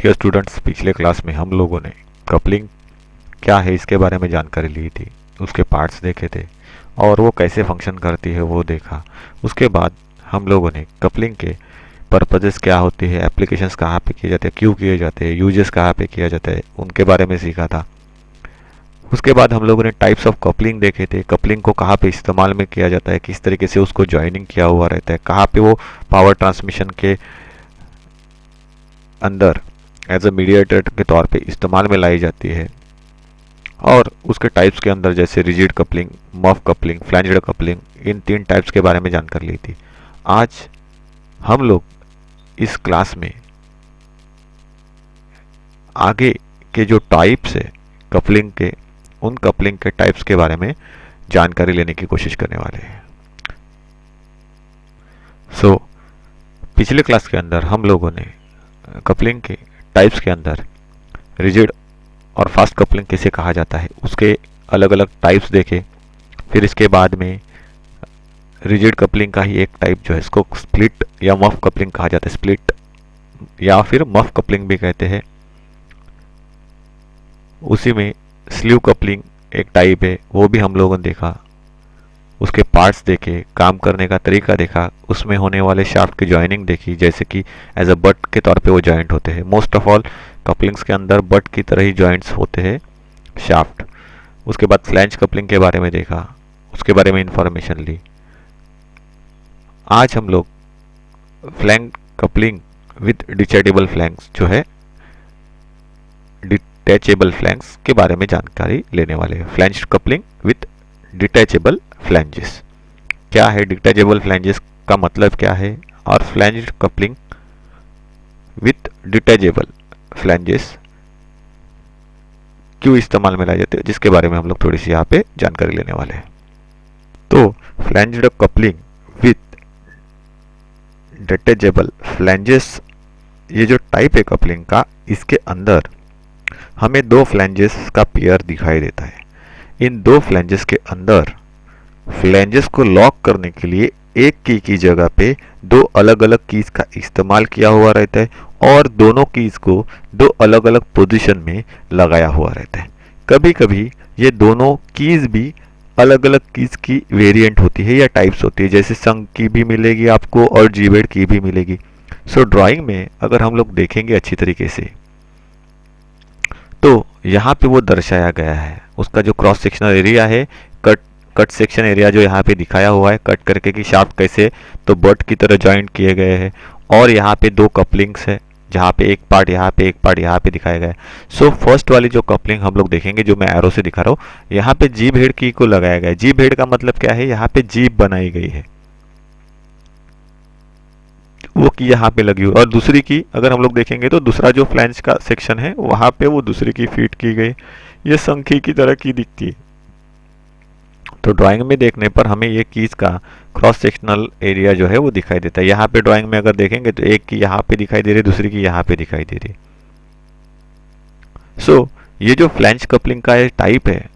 देखिए स्टूडेंट्स, पिछले क्लास में हम लोगों ने कपलिंग क्या है इसके बारे में जानकारी ली थी, उसके पार्ट्स देखे थे और वो कैसे फंक्शन करती है वो देखा। उसके बाद हम लोगों ने कपलिंग के पर्पजेस क्या होती है, एप्लीकेशंस कहाँ पे किए जाते हैं, क्यों किए जाते हैं, यूजेस कहाँ पे किया जाता है, उनके बारे में सीखा था। उसके बाद हम लोगों ने टाइप्स ऑफ कपलिंग देखे थे, कपलिंग को कहाँ पे इस्तेमाल में किया जाता है, किस तरीके से उसको ज्वाइनिंग किया हुआ रहता है, कहाँ पे वो पावर ट्रांसमिशन के अंदर एज अ मीडिएटर के तौर पे इस्तेमाल में लाई जाती है। और उसके टाइप्स के अंदर जैसे rigid coupling, muff coupling, flanged coupling, इन 3 टाइप्स के बारे में जानकारी ली थी। आज हम लोग इस क्लास में आगे के जो टाइप्स है कपलिंग के, उन कपलिंग के टाइप्स के बारे में जानकारी लेने की कोशिश करने वाले हैं। पिछले क्लास के अंदर हम लोगों ने कपलिंग के टाइप्स के अंदर रिजिड और फास्ट कपलिंग किसे कहा जाता है उसके अलग अलग टाइप्स देखे। फिर इसके बाद में रिजिड कपलिंग का ही एक टाइप जो है इसको स्प्लिट या मफ कपलिंग कहा जाता है, स्प्लिट या फिर मफ कपलिंग भी कहते हैं। उसी में स्लीव कपलिंग एक टाइप है, वो भी हम लोगों ने देखा, उसके पार्ट्स देखे, काम करने का तरीका देखा, उसमें होने वाले शाफ्ट की ज्वाइनिंग देखी, जैसे कि एज अ बट के तौर पे वो जॉइंट होते हैं। मोस्ट ऑफ ऑल कपलिंग्स के अंदर बट की तरह ही जॉइंट्स होते हैं शाफ्ट। उसके बाद फ्लैंज कपलिंग के बारे में देखा, उसके बारे में इंफॉर्मेशन ली। आज हम लोग flange coupling with detachable flanges जो है डिटैचेबल फ्लैंग्स के बारे में जानकारी लेने वाले हैं। Flange coupling with detachable flanges क्या है, डिटैचेबल फ्लैंजेस का मतलब क्या है, और फ्लैंज्ड कपलिंग विथ डिटैचेबल फ्लैंजेस क्यों इस्तेमाल में लाए जाते हैं, जिसके बारे में हम लोग थोड़ी सी यहाँ पे जानकारी लेने वाले हैं। तो फ्लैंज्ड कपलिंग विथ डिटैचेबल फ्लैंजेस, ये जो टाइप है कपलिंग का, इसके अंदर हमें 2 फ्लैंजेस का पेयर दिखाई देता है। इन 2 फ्लैंजेस के अंदर फ्लैंजेस को लॉक करने के लिए एक की जगह पे 2 अलग अलग कीज का इस्तेमाल किया हुआ रहता है और दोनों कीज को 2 अलग अलग पोजीशन में लगाया हुआ रहता है। कभी कभी ये दोनों कीज भी अलग अलग कीज की वेरिएंट होती है या टाइप्स होती है, जैसे संग की भी मिलेगी आपको और जीबेड की भी मिलेगी। ड्राइंग में अगर हम लोग देखेंगे अच्छी तरीके से तो यहाँ पे वो दर्शाया गया है, उसका जो क्रॉस सेक्शनल एरिया है, कट सेक्शन एरिया जो यहाँ पे दिखाया हुआ है, कट करके कि शाफ्ट कैसे तो बट की तरह जॉइंट किए गए हैं। और यहाँ पे 2 कपलिंग्स है, जहाँ पे एक पार्ट यहाँ पे, एक पार्ट यहाँ पे दिखाया गया है। फर्स्ट वाली जो कपलिंग हम लोग देखेंगे, जो मैं एरो से दिखा रहा हूँ, यहाँ पे जीभ हेड की को लगाया गया है। जीभ हेड का मतलब क्या है, यहाँ पे जीभ बनाई गई है, वो की यहाँ पे लगी हुई। और दूसरी की अगर हम लोग देखेंगे तो दूसरा जो फ्लैंज का सेक्शन है वहां पे वो दूसरी की फीट की गई, ये संखी की तरह की दिखती है। तो ड्राइंग में देखने पर हमें ये कीज का क्रॉस सेक्शनल एरिया जो है वो दिखाई देता है। यहाँ पे ड्राइंग में अगर देखेंगे तो एक की यहाँ पे दिखाई दे रही है, दूसरी की यहाँ पे दिखाई दे रही है। ये जो फ्लैंज कपलिंग का टाइप है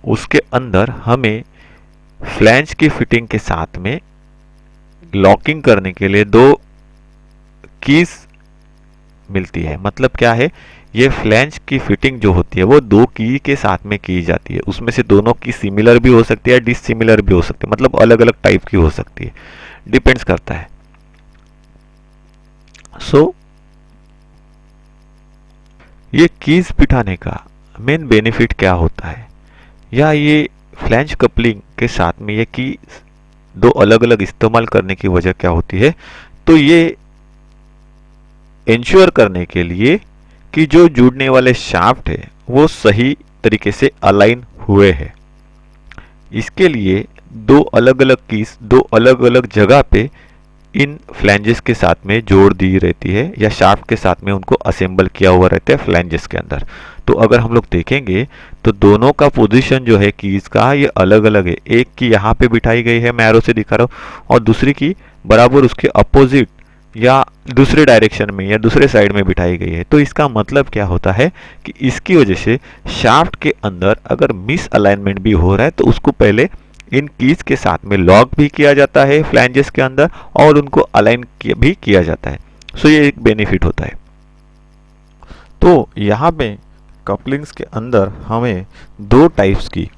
उसके अंदर हमें फ्लैंज की फिटिंग के साथ में लॉकिंग करने के लिए 2 कीज मिलती है। मतलब क्या है, ये फ्लैंज की फिटिंग जो होती है वो 2 की के साथ में की जाती है। उसमें से दोनों की सिमिलर भी हो सकती है, डिसिमिलर भी हो सकती है, मतलब अलग अलग टाइप की हो सकती है, डिपेंड्स करता है। ये कीज बिठाने का मेन बेनिफिट क्या होता है, या ये फ्लैंज कपलिंग के साथ में ये कीज 2 अलग अलग इस्तेमाल करने की वजह क्या होती है, तो ये इंश्योर करने के लिए कि जो जुड़ने वाले शाफ्ट है वो सही तरीके से अलाइन हुए हैं। इसके लिए 2 अलग अलग कीज 2 अलग अलग जगह पे इन फ्लैंजेस के साथ में जोड़ दी रहती है, या शाफ्ट के साथ में उनको असेंबल किया हुआ रहता है फ्लैंजेस के अंदर। तो अगर हम लोग देखेंगे तो दोनों का पोजीशन जो है कीज का ये अलग अलग है। एक की यहाँ पे बिठाई गई है, मैं एरो से दिखा रहा हूँ, और दूसरी की बराबर उसके अपोजिट या दूसरे डायरेक्शन में या दूसरे साइड में बिठाई गई है। तो इसका मतलब क्या होता है कि इसकी वजह से शाफ्ट के अंदर अगर मिस अलाइनमेंट भी हो रहा है तो उसको पहले इन कीज के साथ में लॉक भी किया जाता है फ्लैंजेस के अंदर और उनको अलाइन भी किया जाता है। ये एक बेनिफिट होता है। तो यहाँ पे कपलिंग्स के अंदर हमें दो टाइप्स की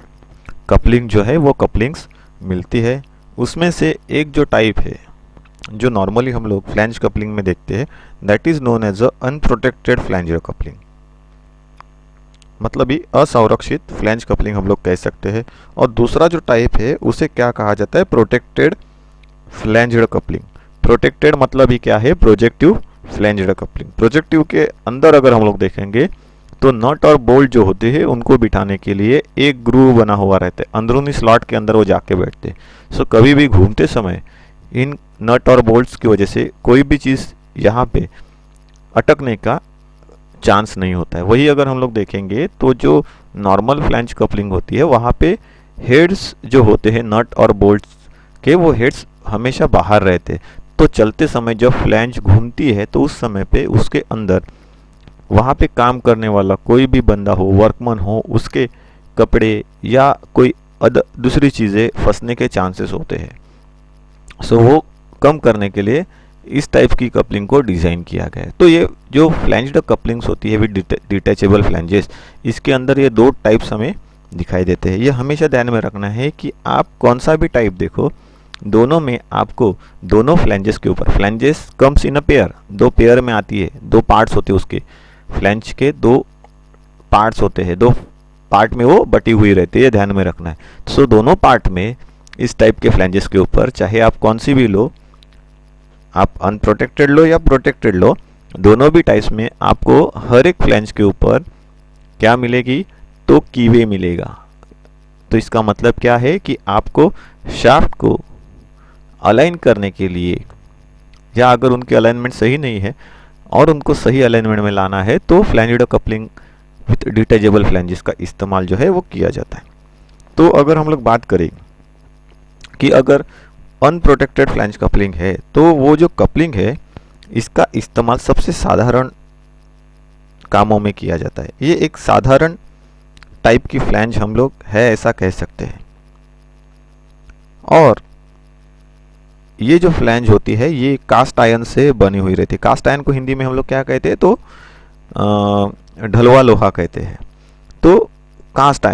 कपलिंग जो है वो कपलिंग्स मिलती है। उसमें से एक जो टाइप है जो नॉर्मली हम लोग फ्लैंज कपलिंग में देखते हैं, that is known as a unprotected flanged coupling, मतलब ये असंरक्षित फ्लैंज कपलिंग हम लोग कह सकते हैं। और दूसरा जो टाइप है उसे क्या कहा जाता है, प्रोटेक्टेड फ्लैंज्ड कपलिंग। प्रोटेक्टेड मतलब ही क्या है, प्रोजेक्टिव फ्लैंज्ड कपलिंग। प्रोजेक्टिव के अंदर अगर हम लोग देखेंगे तो नट और बोल्ट जो होते हैं उनको बिठाने के लिए एक ग्रूव बना हुआ रहता है, अंदरूनी स्लॉट के अंदर वो जाके बैठते हैं। सो कभी भी घूमते समय इन नट और बोल्ट्स की वजह से कोई भी चीज़ यहाँ पे अटकने का चांस नहीं होता है। वही अगर हम लोग देखेंगे तो जो नॉर्मल फ्लैंज कपलिंग होती है वहाँ पे हेड्स जो होते हैं नट और बोल्ट्स के, वो हेड्स हमेशा बाहर रहते हैं। तो चलते समय जब फ्लैंज घूमती है तो उस समय पे उसके अंदर वहाँ पे काम करने वाला कोई भी बंदा हो, वर्कमैन हो, उसके कपड़े या कोई दूसरी चीज़ें फंसने के चांसेस होते हैं। सो वो कम करने के लिए इस टाइप की कपलिंग को डिज़ाइन किया गया है। तो ये जो फ्लैंज्ड कपलिंग्स होती है विद डिटैचेबल फ्लैंजेस, इसके अंदर ये दो टाइप्स हमें दिखाई देते हैं। ये हमेशा ध्यान में रखना है कि आप कौन सा भी टाइप देखो, दोनों में आपको दोनों फ्लैंजेस के ऊपर, flanges comes in a pair, दो पेयर में आती है, दो पार्ट्स होते हैं उसके, फ्लैंज के दो पार्ट्स होते हैं, दो पार्ट में वो बटी हुई रहती है, ध्यान में रखना है। सो दोनों पार्ट में इस टाइप के फ्लैंजेस के ऊपर, चाहे आप कौन सी भी लो, आप अनप्रोटेक्टेड लो या प्रोटेक्टेड लो, दोनों भी टाइप्स में आपको हर एक फ्लैंज के ऊपर क्या मिलेगी, तो कीवे मिलेगा। तो इसका मतलब क्या है कि आपको शाफ्ट को अलाइन करने के लिए, या अगर उनके अलाइनमेंट सही नहीं है और उनको सही अलाइनमेंट में लाना है, तो फ्लैंज्ड कपलिंग विथ डिटैचेबल फ्लैंजेस का इस्तेमाल जो है वो किया जाता है। तो अगर हम लोग बात करें कि अगर अनप्रोटेक्टेड फ्लैंज कपलिंग है, तो वो जो कपलिंग है इसका इस्तेमाल सबसे साधारण कामों में किया जाता है। ये एक साधारण टाइप की फ्लैंज हम लोग है ऐसा कह सकते हैं। और ये जो फ्लैंज होती है ये कास्ट आयरन से बनी हुई रहती है। कास्ट आयरन को हिंदी में हम लोग क्या कहते हैं, तो ढलवा लोहा कहते हैं। तो कास्ट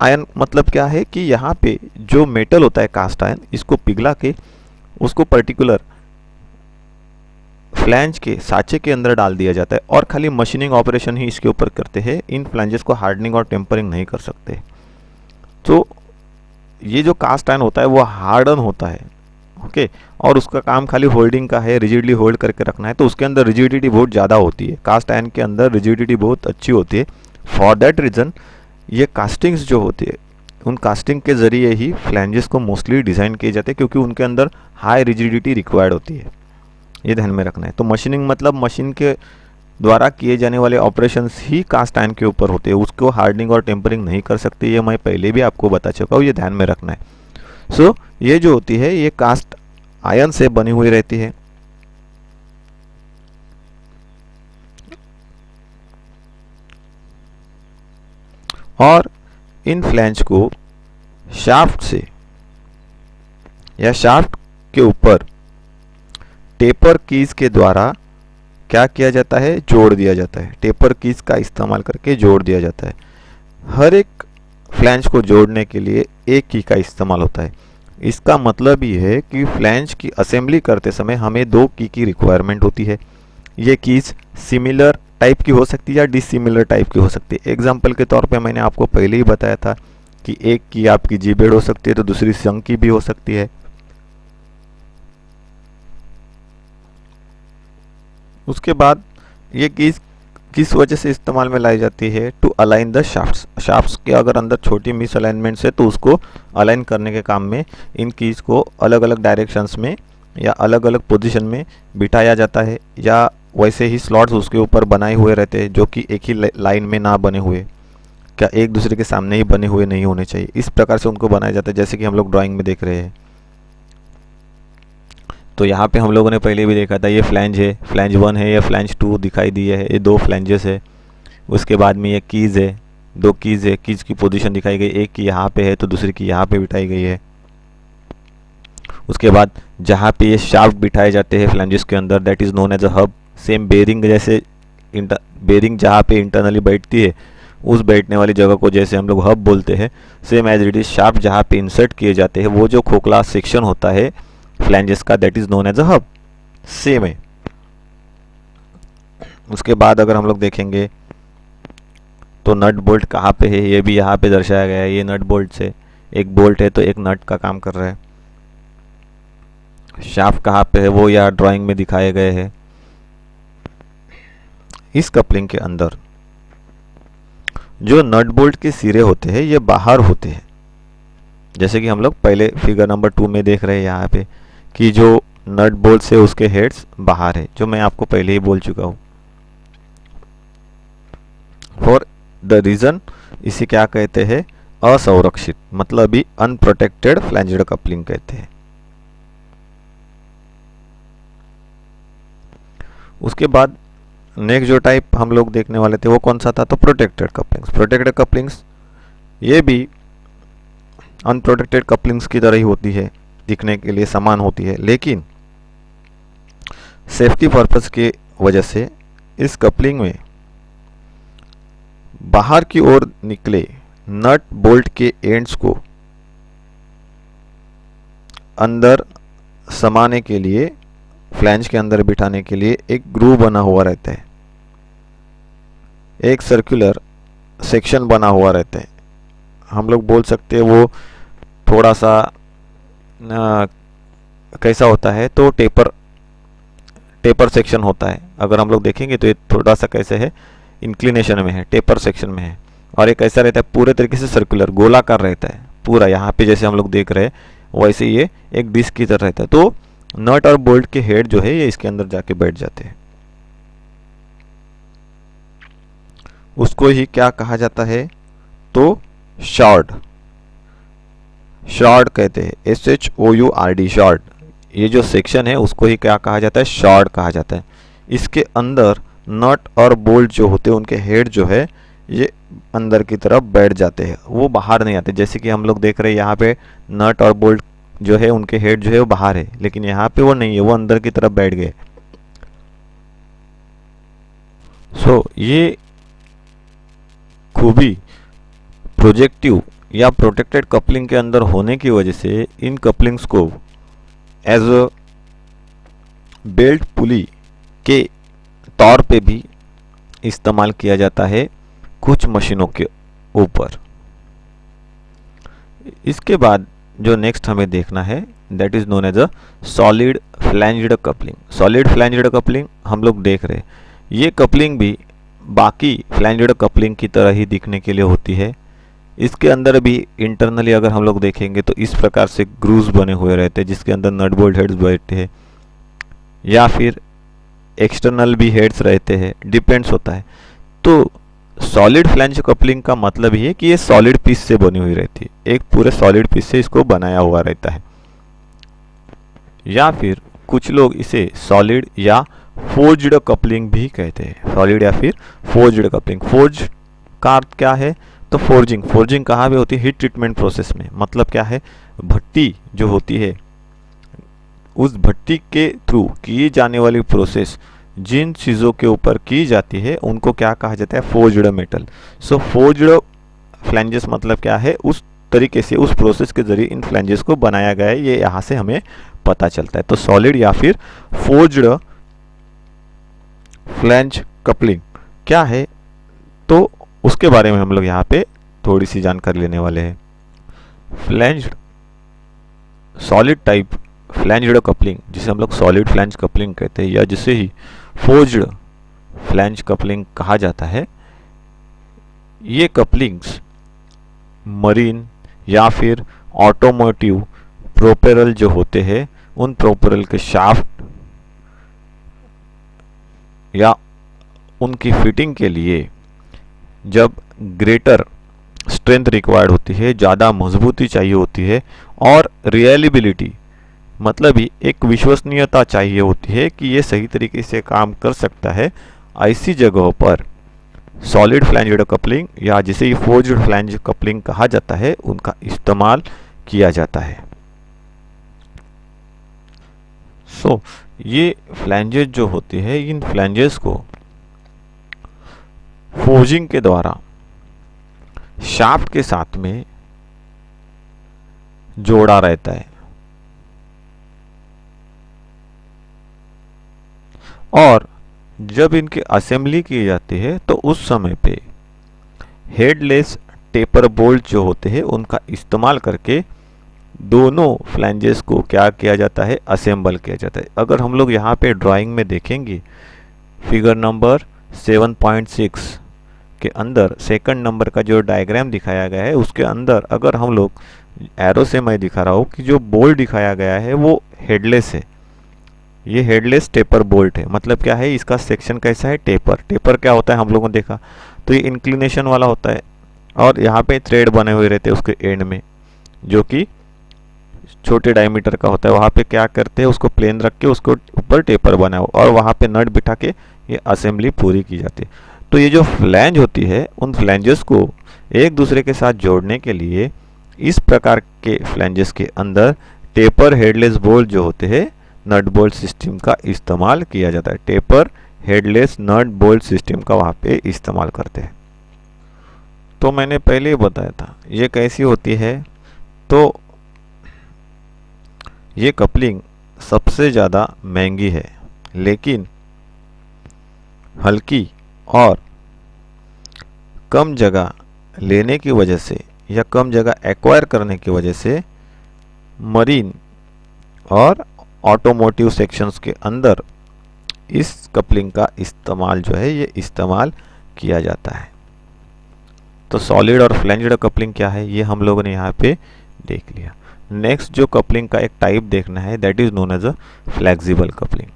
आयरन मतलब क्या है कि यहाँ पे जो मेटल होता है कास्ट आयरन, इसको पिघला के उसको पर्टिकुलर फ्लैंज के साँचे के अंदर डाल दिया जाता है और खाली मशीनिंग ऑपरेशन ही इसके ऊपर करते हैं। इन फ्लैंजेस को हार्डनिंग और टेम्परिंग नहीं कर सकते। तो ये जो कास्ट आयरन होता है वो हार्डन होता है, ओके, और उसका काम खाली होल्डिंग का है, रिजिडली होल्ड करके रखना है। तो उसके अंदर रिजिडिटी बहुत ज़्यादा होती है, कास्ट आयरन के अंदर रिजिडिटी बहुत अच्छी होती है। फॉर दैट रीज़न ये कास्टिंग्स जो होती है, उन कास्टिंग के ज़रिए ही फ्लैंजेस को मोस्टली डिज़ाइन किए जाते हैं, क्योंकि उनके अंदर हाई रिजिडिटी रिक्वायर्ड होती है। ये ध्यान में रखना है। तो मशीनिंग मतलब मशीन के द्वारा किए जाने वाले ऑपरेशंस ही कास्ट आयरन के ऊपर होते हैं, उसको हार्डनिंग और टेम्परिंग नहीं कर सकते। ये मैं पहले भी आपको बता चुका हूँ, ये ध्यान में रखना है। सो ये जो होती है ये कास्ट आयरन से बनी हुई रहती है। और इन फ्लैंज को शाफ्ट से या शाफ्ट के ऊपर टेपर कीज के द्वारा क्या किया जाता है, जोड़ दिया जाता है। टेपर कीज का इस्तेमाल करके जोड़ दिया जाता है। हर एक फ्लैंज को जोड़ने के लिए एक की का इस्तेमाल होता है। इसका मतलब ये है कि फ्लैंज की असेंबली करते समय हमें दो की रिक्वायरमेंट होती है। ये कीज सिमिलर टाइप की हो सकती है या डिसिमिलर टाइप की हो सकती है। एग्जाम्पल के तौर पे मैंने आपको पहले ही बताया था कि एक की आपकी जी-बेड हो सकती है तो दूसरी संग की भी हो सकती है। उसके बाद ये कीज किस वजह से इस्तेमाल में लाई जाती है, to align the shafts. Shafts के अगर अंदर छोटी मिस अलाइनमेंट्स है तो उसको अलाइन करने के काम में इन कीज को अलग अलग डायरेक्शंस में या अलग अलग पोजीशन में बिठाया जाता है, या वैसे ही स्लॉट्स उसके ऊपर बनाए हुए रहते हैं जो कि एक ही लाइन में ना बने हुए, क्या एक दूसरे के सामने ही बने हुए नहीं होने चाहिए। इस प्रकार से उनको बनाया जाता है, जैसे कि हम लोग ड्राइंग में देख रहे हैं। तो यहाँ पे हम लोगों ने पहले भी देखा था, ये फ्लैंज है, फ्लैंज 1 है, ये फ्लैंज 2 दिखाई दिए है, ये दो फ्लैंजेस है। उसके बाद में ये कीज़ है, दो कीज़ है, कीज़ की पोजीशन दिखाई गई, एक की यहाँ पे है तो दूसरी की यहाँ पे बिठाई गई है। उसके बाद जहाँ पे ये शाफ्ट बिठाए जाते हैं फ्लैंजेस के अंदर, that is known as a hub. Same bearing जैसे बेरिंग जहाँ पे इंटरनली बैठती है उस बैठने वाली जगह को जैसे हम लोग हब बोलते हैं, same as it is shaft जहाँ पे इंसर्ट किए जाते हैं वो जो खोखला सेक्शन होता है फ्लैंजेस का, that is known as a hub. Same है। उसके बाद अगर हम लोग देखेंगे तो नट बोल्ट कहाँ पे है, ये भी यहाँ पे दर्शाया गया है। ये नट बोल्ट से एक बोल्ट है तो एक नट का काम कर रहा है। शाफ्ट कहाँ पे है वो यहाँ ड्राइंग में दिखाए गए हैं। इस कपलिंग के अंदर जो नट बोल्ट के सिरे होते हैं ये बाहर होते हैं, जैसे कि हम लोग पहले फिगर नंबर 2 में देख रहे हैं यहाँ पे कि जो नट बोल्ट से उसके हेड्स बाहर है, जो मैं आपको पहले ही बोल चुका हूँ। फॉर द रीजन इसे क्या कहते हैं, असंरक्षित, मतलब भी अनप्रोटेक्टेड फ्लैंज्ड कपलिंग कहते हैं। उसके बाद नेक्स्ट जो टाइप हम लोग देखने वाले थे वो कौन सा था, तो प्रोटेक्टेड कपलिंग्स। प्रोटेक्टेड कपलिंग्स ये भी अनप्रोटेक्टेड कपलिंग्स की तरह ही होती है, दिखने के लिए समान होती है, लेकिन सेफ्टी पर्पस की वजह से इस कपलिंग में बाहर की ओर निकले नट बोल्ट के एंड्स को अंदर समाने के लिए, फ्लैंज के अंदर बिठाने के लिए एक ग्रूव बना हुआ रहता है, एक सर्कुलर सेक्शन बना हुआ रहता है। हम लोग बोल सकते हैं वो थोड़ा सा कैसा होता है, तो टेपर सेक्शन होता है। अगर हम लोग देखेंगे तो ये थोड़ा सा कैसे है, इंक्लिनेशन में है, टेपर सेक्शन में है, और ये कैसा रहता है, पूरे तरीके से सर्कुलर गोलाकार रहता है पूरा। यहाँ पे जैसे हम लोग देख रहे हैं वैसे ये एक डिस्क की तरह रहता है। तो नट और बोल्ट के हेड जो है ये इसके अंदर जाके बैठ जाते हैं। उसको ही क्या कहा जाता है, तो शॉर्ट कहते हैं, SHOURD शॉर्ट। ये जो सेक्शन है उसको ही क्या कहा जाता है, शॉर्ट कहा जाता है। इसके अंदर नट और बोल्ट जो होते हैं उनके हेड जो है ये अंदर की तरफ बैठ जाते हैं, वो बाहर नहीं आते। जैसे कि हम लोग देख रहे हैं यहाँ पे नट और बोल्ट जो है उनके हेड जो है वो बाहर है, लेकिन यहाँ पे वो नहीं है, वो अंदर की तरफ बैठ गए। ये खूबी प्रोजेक्टिव या प्रोटेक्टेड कपलिंग के अंदर होने की वजह से इन कपलिंग्स को एज अ बेल्ट पुली के तौर पे भी इस्तेमाल किया जाता है कुछ मशीनों के ऊपर। इसके बाद जो नेक्स्ट हमें देखना है that is known as a solid flanged coupling. Solid flanged coupling हम लोग देख रहे हैं, ये कपलिंग भी बाकी फ्लैंज्ड कपलिंग की तरह ही दिखने के लिए होती है। इसके अंदर भी इंटरनली अगर हम लोग देखेंगे तो इस प्रकार से ग्रूव्स बने हुए रहते हैं जिसके अंदर नट बोल्ट हेड्स बैठते हैं, या फिर एक्सटर्नल भी हेड्स रहते हैं, डिपेंड्स होता है। तो सॉलिड फ्लैंज कपलिंग का मतलब ये है कि ये सॉलिड पीस से बनी हुई रहती है, एक पूरे सॉलिड पीस से इसको बनाया हुआ रहता है। या फिर कुछ लोग इसे सॉलिड या फोर्ज्ड कपलिंग भी कहते हैं, सॉलिड या फिर फोर्ज्ड कपलिंग। फोर्ज का अर्थ क्या है, तो फोर्जिंग कहाँ पे होती है, हीट ट्रीटमेंट प्रोसेस में। मतलब क्या है, भट्टी जो होती है उस भट्टी के थ्रू की जाने वाली प्रोसेस जिन चीज़ों के ऊपर की जाती है उनको क्या कहा जाता है, फोर्ज्ड मेटल। सो फोर्ज्ड फ्लैंजेस मतलब क्या है, उस तरीके से उस प्रोसेस के जरिए इन फ्लैंजेस को बनाया गया है, ये यहाँ से हमें पता चलता है। तो सॉलिड या फिर फोर्ज्ड फ्लैंज कपलिंग क्या है, तो उसके बारे में हम लोग यहाँ पे थोड़ी सी जानकारी लेने वाले हैं। फ्लैंज्ड सॉलिड टाइप फ्लैंज्ड कपलिंग जिसे हम लोग सॉलिड फ्लैंज कपलिंग कहते हैं, या जिसे ही फोर्ज्ड फ्लैंज कपलिंग कहा जाता है, ये कपलिंग्स मरीन या फिर ऑटोमोटिव प्रोपेलर जो होते हैं उन प्रोपेलर के शाफ्ट या उनकी फिटिंग के लिए जब ग्रेटर स्ट्रेंथ रिक्वायर्ड होती है, ज़्यादा मजबूती चाहिए होती है, और रियलिबिलिटी मतलब ही एक विश्वसनीयता चाहिए होती है कि ये सही तरीके से काम कर सकता है, ऐसी जगहों पर सॉलिड फ्लैंज्ड कपलिंग या जिसे ये फोर्ज्ड फ्लैंज कपलिंग कहा जाता है उनका इस्तेमाल किया जाता है। ये फ्लैंजेस जो होते हैं इन फ्लैंजेस को फोर्जिंग के द्वारा शाफ्ट के साथ में जोड़ा रहता है। और जब इनकी असेंबली की जाती है तो उस समय पे हेडलेस टेपर बोल्ट जो होते हैं उनका इस्तेमाल करके दोनों फ्लैंजेस को क्या किया जाता है, असेंबल किया जाता है। अगर हम लोग यहाँ पे ड्राइंग में देखेंगे फिगर नंबर 7.6 के अंदर सेकंड नंबर का जो डायग्राम दिखाया गया है उसके अंदर अगर हम लोग एरो से मैं दिखा रहा हूँ कि जो बोल्ट दिखाया गया है वो हेडलेस है। ये हेडलेस टेपर बोल्ट है। मतलब क्या है, इसका सेक्शन कैसा है, टेपर। टेपर क्या होता है हम लोगों ने देखा, तो ये इंक्लिनेशन वाला होता है और यहाँ पे थ्रेड बने हुए रहते हैं उसके एंड में जो कि छोटे डायमीटर का होता है। वहाँ पे क्या करते हैं, उसको प्लेन रख के उसको ऊपर टेपर बना हो और वहाँ पे नट बिठा के ये असेंबली पूरी की जाती है। तो ये जो फ्लैंज होती है उन फ्लैंजेस को एक दूसरे के साथ जोड़ने के लिए इस प्रकार के फ्लैंजेस के अंदर टेपर हेडलेस बोल्ट जो होते हैं नट बोल्ट सिस्टम का इस्तेमाल किया जाता है। Taper headless nut bolt system का वहाँ पे इस्तेमाल करते हैं। तो मैंने पहले ही बताया था ये कैसी होती है। तो ये कपलिंग सबसे ज़्यादा महंगी है, लेकिन हल्की और कम जगह लेने की वजह से या कम जगह एक्वायर करने की वजह से मरीन और ऑटोमोटिव सेक्शंस के अंदर इस कपलिंग का इस्तेमाल जो है ये इस्तेमाल किया जाता है। तो सॉलिड और फ्लैंज्ड कपलिंग क्या है ये हम लोगों ने यहाँ पे देख लिया। नेक्स्ट जो कपलिंग का एक टाइप देखना है that is known as a flexible coupling.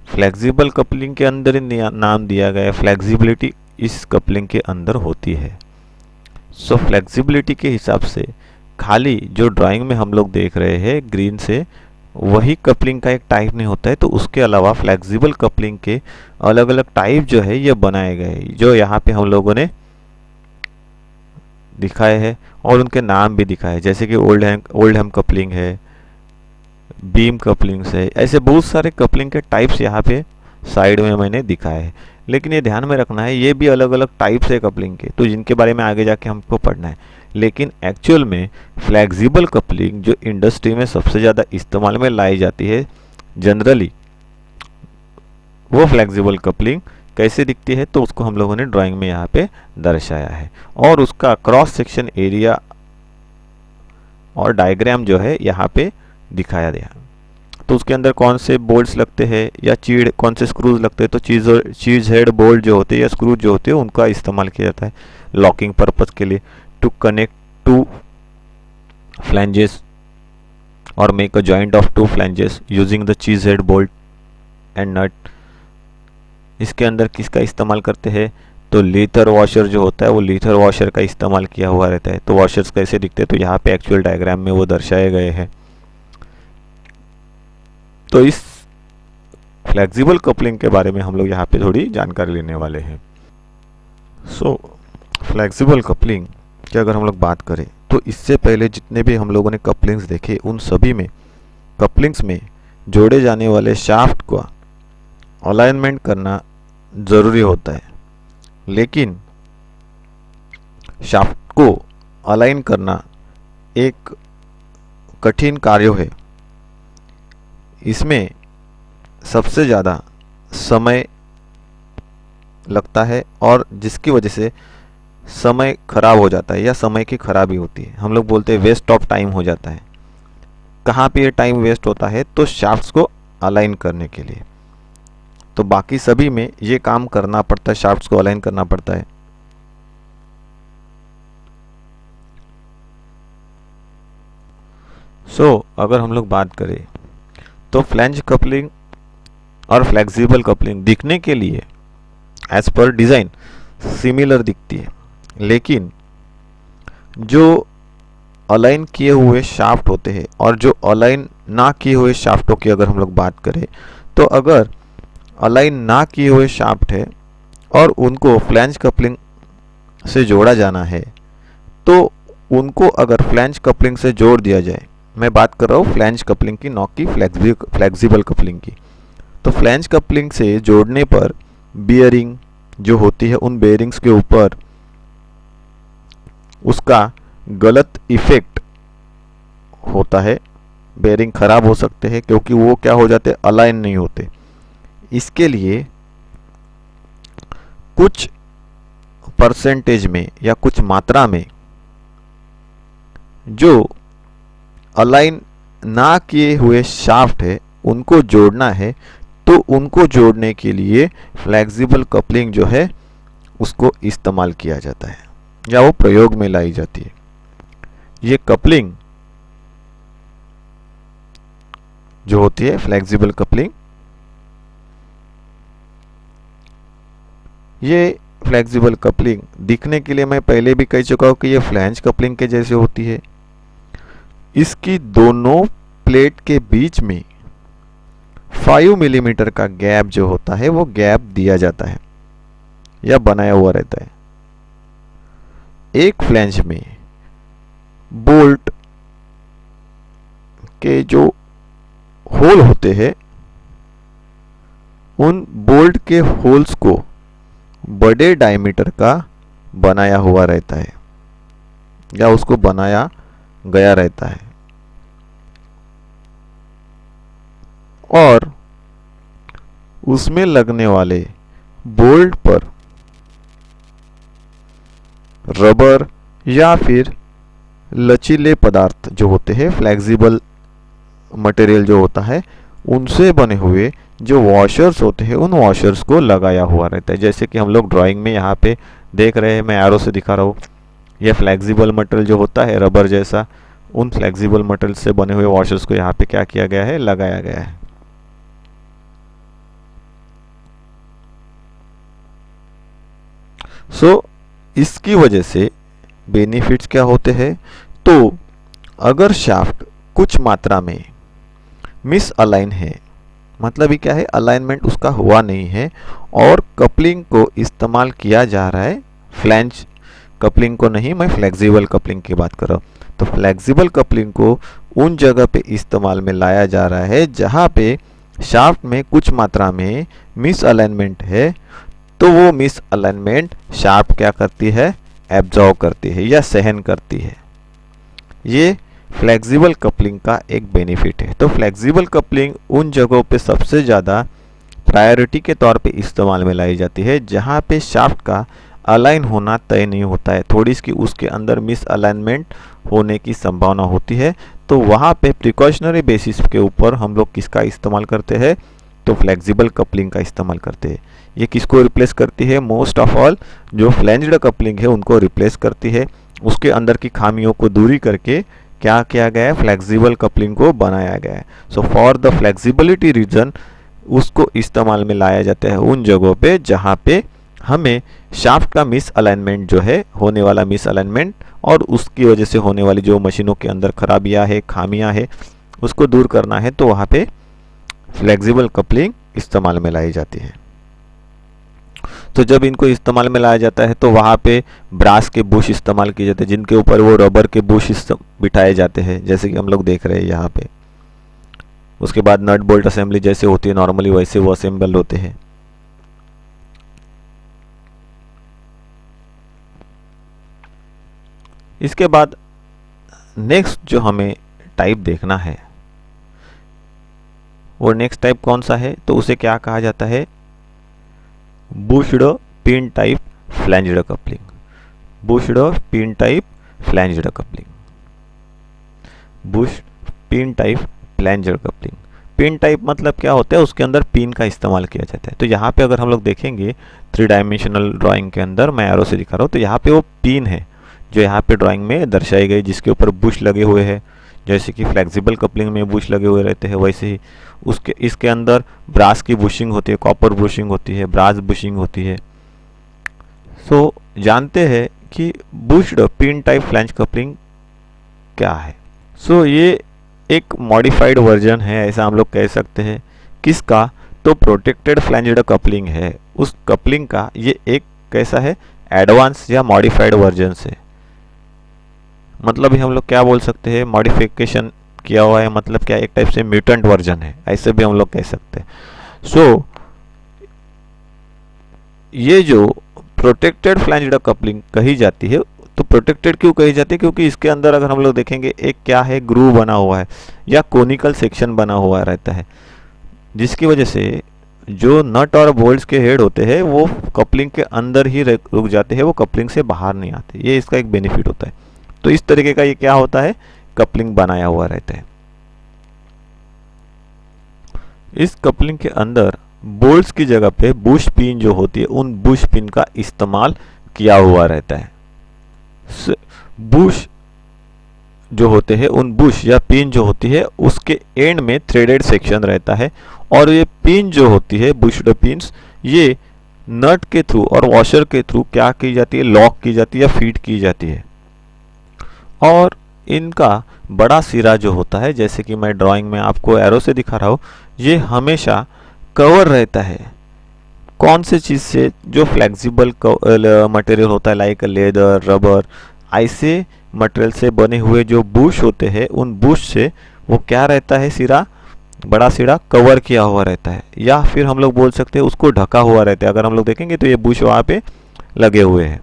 Flexible coupling के अंदर ही नाम दिया गया है, फ्लेक्सिबिलिटी इस कपलिंग के अंदर होती है। सो फ्लेक्सिबिलिटी के हिसाब से खाली जो ड्राइंग में हम लोग देख रहे हैं ग्रीन से वही कपलिंग का एक टाइप नहीं होता है। तो उसके अलावा फ्लेक्सिबल कपलिंग के अलग अलग टाइप जो है ये बनाए गए जो यहाँ पे हम लोगों ने दिखाए हैं और उनके नाम भी दिखाए, जैसे कि ओल्ड हैम कपलिंग है, बीम कपलिंग्स है। ऐसे बहुत सारे कपलिंग के टाइप्स यहाँ पे साइड में मैंने दिखाए हैं। लेकिन ये ध्यान में रखना है ये भी अलग अलग टाइप्स है कपलिंग के, तो जिनके बारे में आगे जाके हमको पढ़ना है। लेकिन एक्चुअल में फ्लेक्सिबल कपलिंग जो इंडस्ट्री में सबसे ज़्यादा इस्तेमाल में लाई जाती है जनरली, वो फ्लेक्सिबल कपलिंग कैसे दिखती है तो उसको हम लोगों ने ड्राइंग में यहाँ पे दर्शाया है। और उसका क्रॉस सेक्शन एरिया और डायग्राम जो है यहाँ पे दिखाया गया। तो उसके अंदर कौन से बोल्ट्स लगते हैं या कौन से स्क्रूज लगते हैं, तो चीज हेड बोल्ट जो होते हैं या स्क्रू जो होते हैं उनका इस्तेमाल किया जाता है लॉकिंग पर्पज के लिए, टू कनेक्ट टू फ्लैंजेस और make a joint of two flanges using the cheese head bolt and nut. इसके अंदर किसका इस्तेमाल करते हैं, तो लीथर वॉशर जो होता है वो लीथर वॉशर का इस्तेमाल किया हुआ रहता है। तो वॉशर्स कैसे दिखते हैं तो यहाँ पे एक्चुअल डायग्राम में वो दर्शाए गए हैं। तो इस फ्लेक्सिबल कपलिंग के बारे में हम लोग यहाँ पे थोड़ी जानकारी लेने वाले हैं। सो फ्लेक्सिबल कपलिंग की अगर हम लोग बात करें तो इससे पहले जितने भी हम लोगों ने कपलिंग्स देखे उन सभी में कपलिंग्स में जोड़े जाने वाले शाफ्ट को अलाइनमेंट करना ज़रूरी होता है। लेकिन शाफ्ट को अलाइन करना एक कठिन कार्य है। इसमें सबसे ज़्यादा समय लगता है और जिसकी वजह से समय खराब हो जाता है या समय की खराबी होती है। हम लोग बोलते हैं वेस्ट ऑफ टाइम हो जाता है। कहाँ पे ये टाइम वेस्ट होता है, तो शाफ्ट्स को अलाइन करने के लिए। तो बाकी सभी में ये काम करना पड़ता है, शाफ्ट्स को अलाइन करना पड़ता है। अगर हम लोग बात करें तो फ्लैंज कपलिंग और फ्लेक्सिबल कपलिंग दिखने के लिए एज पर डिज़ाइन सिमिलर दिखती है, लेकिन जो अलाइन किए हुए शाफ्ट होते हैं और जो अलाइन ना किए हुए शाफ्टों की अगर हम लोग बात करें तो अगर अलाइन ना किए हुए शाफ्ट है और उनको फ्लैंज कपलिंग से जोड़ा जाना है तो उनको अगर फ्लैंज कपलिंग से जोड़ दिया जाए, मैं बात कर रहा हूँ फ्लैंज कपलिंग की, नॉट की फ्लेक्सिबल कपलिंग की, तो फ्लैंज कपलिंग से जोड़ने पर बियरिंग जो होती है उन बेयरिंग्स के ऊपर उसका गलत इफेक्ट होता है, बेयरिंग खराब हो सकते हैं क्योंकि वो क्या हो जाते, अलाइन नहीं होते। इसके लिए कुछ परसेंटेज में या कुछ मात्रा में जो अलाइन ना किए हुए शाफ्ट है उनको जोड़ना है, तो उनको जोड़ने के लिए फ्लेक्सिबल कपलिंग जो है उसको इस्तेमाल किया जाता है या वो प्रयोग में लाई जाती है। ये कपलिंग जो होती है फ्लेक्सिबल कपलिंग, ये फ्लेक्सिबल कपलिंग दिखने के लिए मैं पहले भी कह चुका हूं कि ये फ्लैंज कपलिंग के जैसे होती है। इसकी दोनों प्लेट के बीच में 5 मिलीमीटर का गैप जो होता है वो गैप दिया जाता है या बनाया हुआ रहता है। एक फ्लैंज में बोल्ट के जो होल होते हैं उन बोल्ट के होल्स को बड़े डायमीटर का बनाया हुआ रहता है या उसको बनाया गया रहता है, और उसमें लगने वाले बोल्ट पर रबर या फिर लचीले पदार्थ जो होते हैं, फ्लेक्सिबल मटेरियल जो होता है, उनसे बने हुए जो वॉशर्स होते हैं उन वॉशर्स को लगाया हुआ रहता है। जैसे कि हम लोग ड्राइंग में यहाँ पे देख रहे हैं, मैं एरो से दिखा रहा हूँ। यह फ्लेक्सिबल मटेरियल जो होता है रबर जैसा, उन फ्लेक्सिबल मटेरियल से बने हुए वॉशर्स को यहाँ पे क्या किया गया है, लगाया गया है। सो इसकी वजह से बेनिफिट्स क्या होते हैं, तो अगर शाफ्ट कुछ मात्रा में मिस अलाइन है, मतलब ये क्या है, अलाइनमेंट उसका हुआ नहीं है और कपलिंग को इस्तेमाल किया जा रहा है, फ्लैंज कपलिंग को नहीं, मैं फ्लेक्सिबल कपलिंग की बात कर रहा हूँ। तो फ्लेक्सिबल कपलिंग को उन जगह पे इस्तेमाल में लाया जा रहा है जहाँ पे शाफ्ट में कुछ मात्रा में मिस अलाइनमेंट है, तो वो मिस अलाइनमेंट शाफ्ट क्या करती है, एब्जॉर्ब करती है या सहन करती है। ये फ्लेक्सिबल कपलिंग का एक बेनिफिट है। तो फ्लेक्सिबल कपलिंग उन जगहों पे सबसे ज़्यादा प्रायोरिटी के तौर पे इस्तेमाल में लाई जाती है जहाँ पे शाफ्ट का अलाइन होना तय नहीं होता है, थोड़ी सी उसके अंदर मिस अलाइनमेंट होने की संभावना होती है। तो वहाँ पे प्रिकॉशनरी बेसिस के ऊपर हम लोग किसका इस्तेमाल करते हैं, तो फ्लेक्सिबल कपलिंग का इस्तेमाल करते हैं। ये किसको रिप्लेस करती है, मोस्ट ऑफ ऑल जो फ्लैंज्ड कपलिंग है उनको रिप्लेस करती है। उसके अंदर की खामियों को दूरी करके क्या किया गया है, फ्लेक्सिबल कपलिंग को बनाया गया है। So for the flexibility reason उसको इस्तेमाल में लाया जाता है उन जगहों पे जहाँ पे हमें शाफ्ट का मिस अलाइनमेंट जो है, होने वाला मिस अलाइनमेंट और उसकी वजह से होने वाली जो मशीनों के अंदर खराबियाँ है, खामियाँ है, उसको दूर करना है, तो वहाँ पे फ्लेक्सिबल कपलिंग इस्तेमाल में लाई जाती है। तो जब इनको इस्तेमाल में लाया जाता है तो वहाँ पे ब्रास के बुश इस्तेमाल किए जाते हैं जिनके ऊपर वो रबर के बुश बिठाए जाते हैं, जैसे कि हम लोग देख रहे हैं यहाँ पे। उसके बाद नट बोल्ट असेंबली जैसे होती है नॉर्मली, वैसे वो असेंबल होते हैं। इसके बाद नेक्स्ट जो हमें टाइप देखना है वो नेक्स्ट टाइप कौन सा है, तो उसे क्या कहा जाता है, bushed pin type flanged coupling. Bushed pin type flanged coupling, bush pin type flanged coupling. Pin type मतलब क्या होता है, उसके अंदर पिन का इस्तेमाल किया जाता है। तो यहाँ पे अगर हम लोग देखेंगे 3 डायमेंशनल ड्राइंग के अंदर, मैं एरो से दिखा रहा हूँ, तो यहाँ पे वो पिन है जो यहाँ पे ड्राइंग में दर्शाई गई, जिसके ऊपर बुश लगे हुए हैं। जैसे कि फ्लेक्सिबल कपलिंग में बुश लगे हुए रहते हैं, वैसे ही उसके इसके अंदर ब्रास की बुशिंग होती है, कॉपर बुशिंग होती है, ब्रास बुशिंग होती है। सो जानते हैं कि बुश्ड पिन टाइप फ्लैंज कपलिंग क्या है। सो ये एक मॉडिफाइड वर्जन है, ऐसा हम लोग कह सकते हैं। किसका, तो प्रोटेक्टेड फ्लैंज्ड कपलिंग है उस कपलिंग का। ये एक कैसा है, एडवांस या मॉडिफाइड वर्जन से, मतलब हम लोग क्या बोल सकते हैं, मॉडिफिकेशन किया हुआ है, मतलब क्या एक टाइप से म्यूटेंट वर्जन है, ऐसे भी हम लोग कह सकते हैं। सो ये जो प्रोटेक्टेड फ्लैंज्ड कपलिंग कही जाती है, तो प्रोटेक्टेड क्यों कही जाती है? क्योंकि इसके अंदर अगर हम लोग देखेंगे एक क्या है, ग्रूव बना हुआ है या कोनिकल सेक्शन बना हुआ रहता है, जिसकी वजह से जो नट और बोल्ट्स के हेड होते हैं वो कपलिंग के अंदर ही रुक जाते हैं, वो कपलिंग से बाहर नहीं आते। ये इसका एक बेनिफिट होता है। तो इस तरीके का ये क्या होता है, कपलिंग बनाया हुआ रहता है। इस कपलिंग के अंदर बोल्ट्स की जगह पे बुश पिन जो होती है, उन बुश पिन का इस्तेमाल किया हुआ रहता है। बुश जो होते हैं, उन बुश या पिन जो होती है उसके एंड में थ्रेडेड सेक्शन रहता है, और ये पिन जो होती है, बुश्ड पिन्स, ये नट के थ्रू और वॉशर के थ्रू क्या की जाती है, लॉक की जाती है या फीड की जाती है। और इनका बड़ा सिरा जो होता है, जैसे कि मैं ड्राइंग में आपको एरो से दिखा रहा हूँ, ये हमेशा कवर रहता है कौन से चीज़ से, जो फ्लेक्सिबल मटेरियल होता है, लाइक लेदर, रबर, ऐसे मटेरियल से बने हुए जो बुश होते हैं, उन बुश से वो क्या रहता है, सिरा, बड़ा सिरा कवर किया हुआ रहता है, या फिर हम लोग बोल सकते हैं उसको ढका हुआ रहता है। अगर हम लोग देखेंगे तो ये बुश वहाँ पे लगे हुए हैं।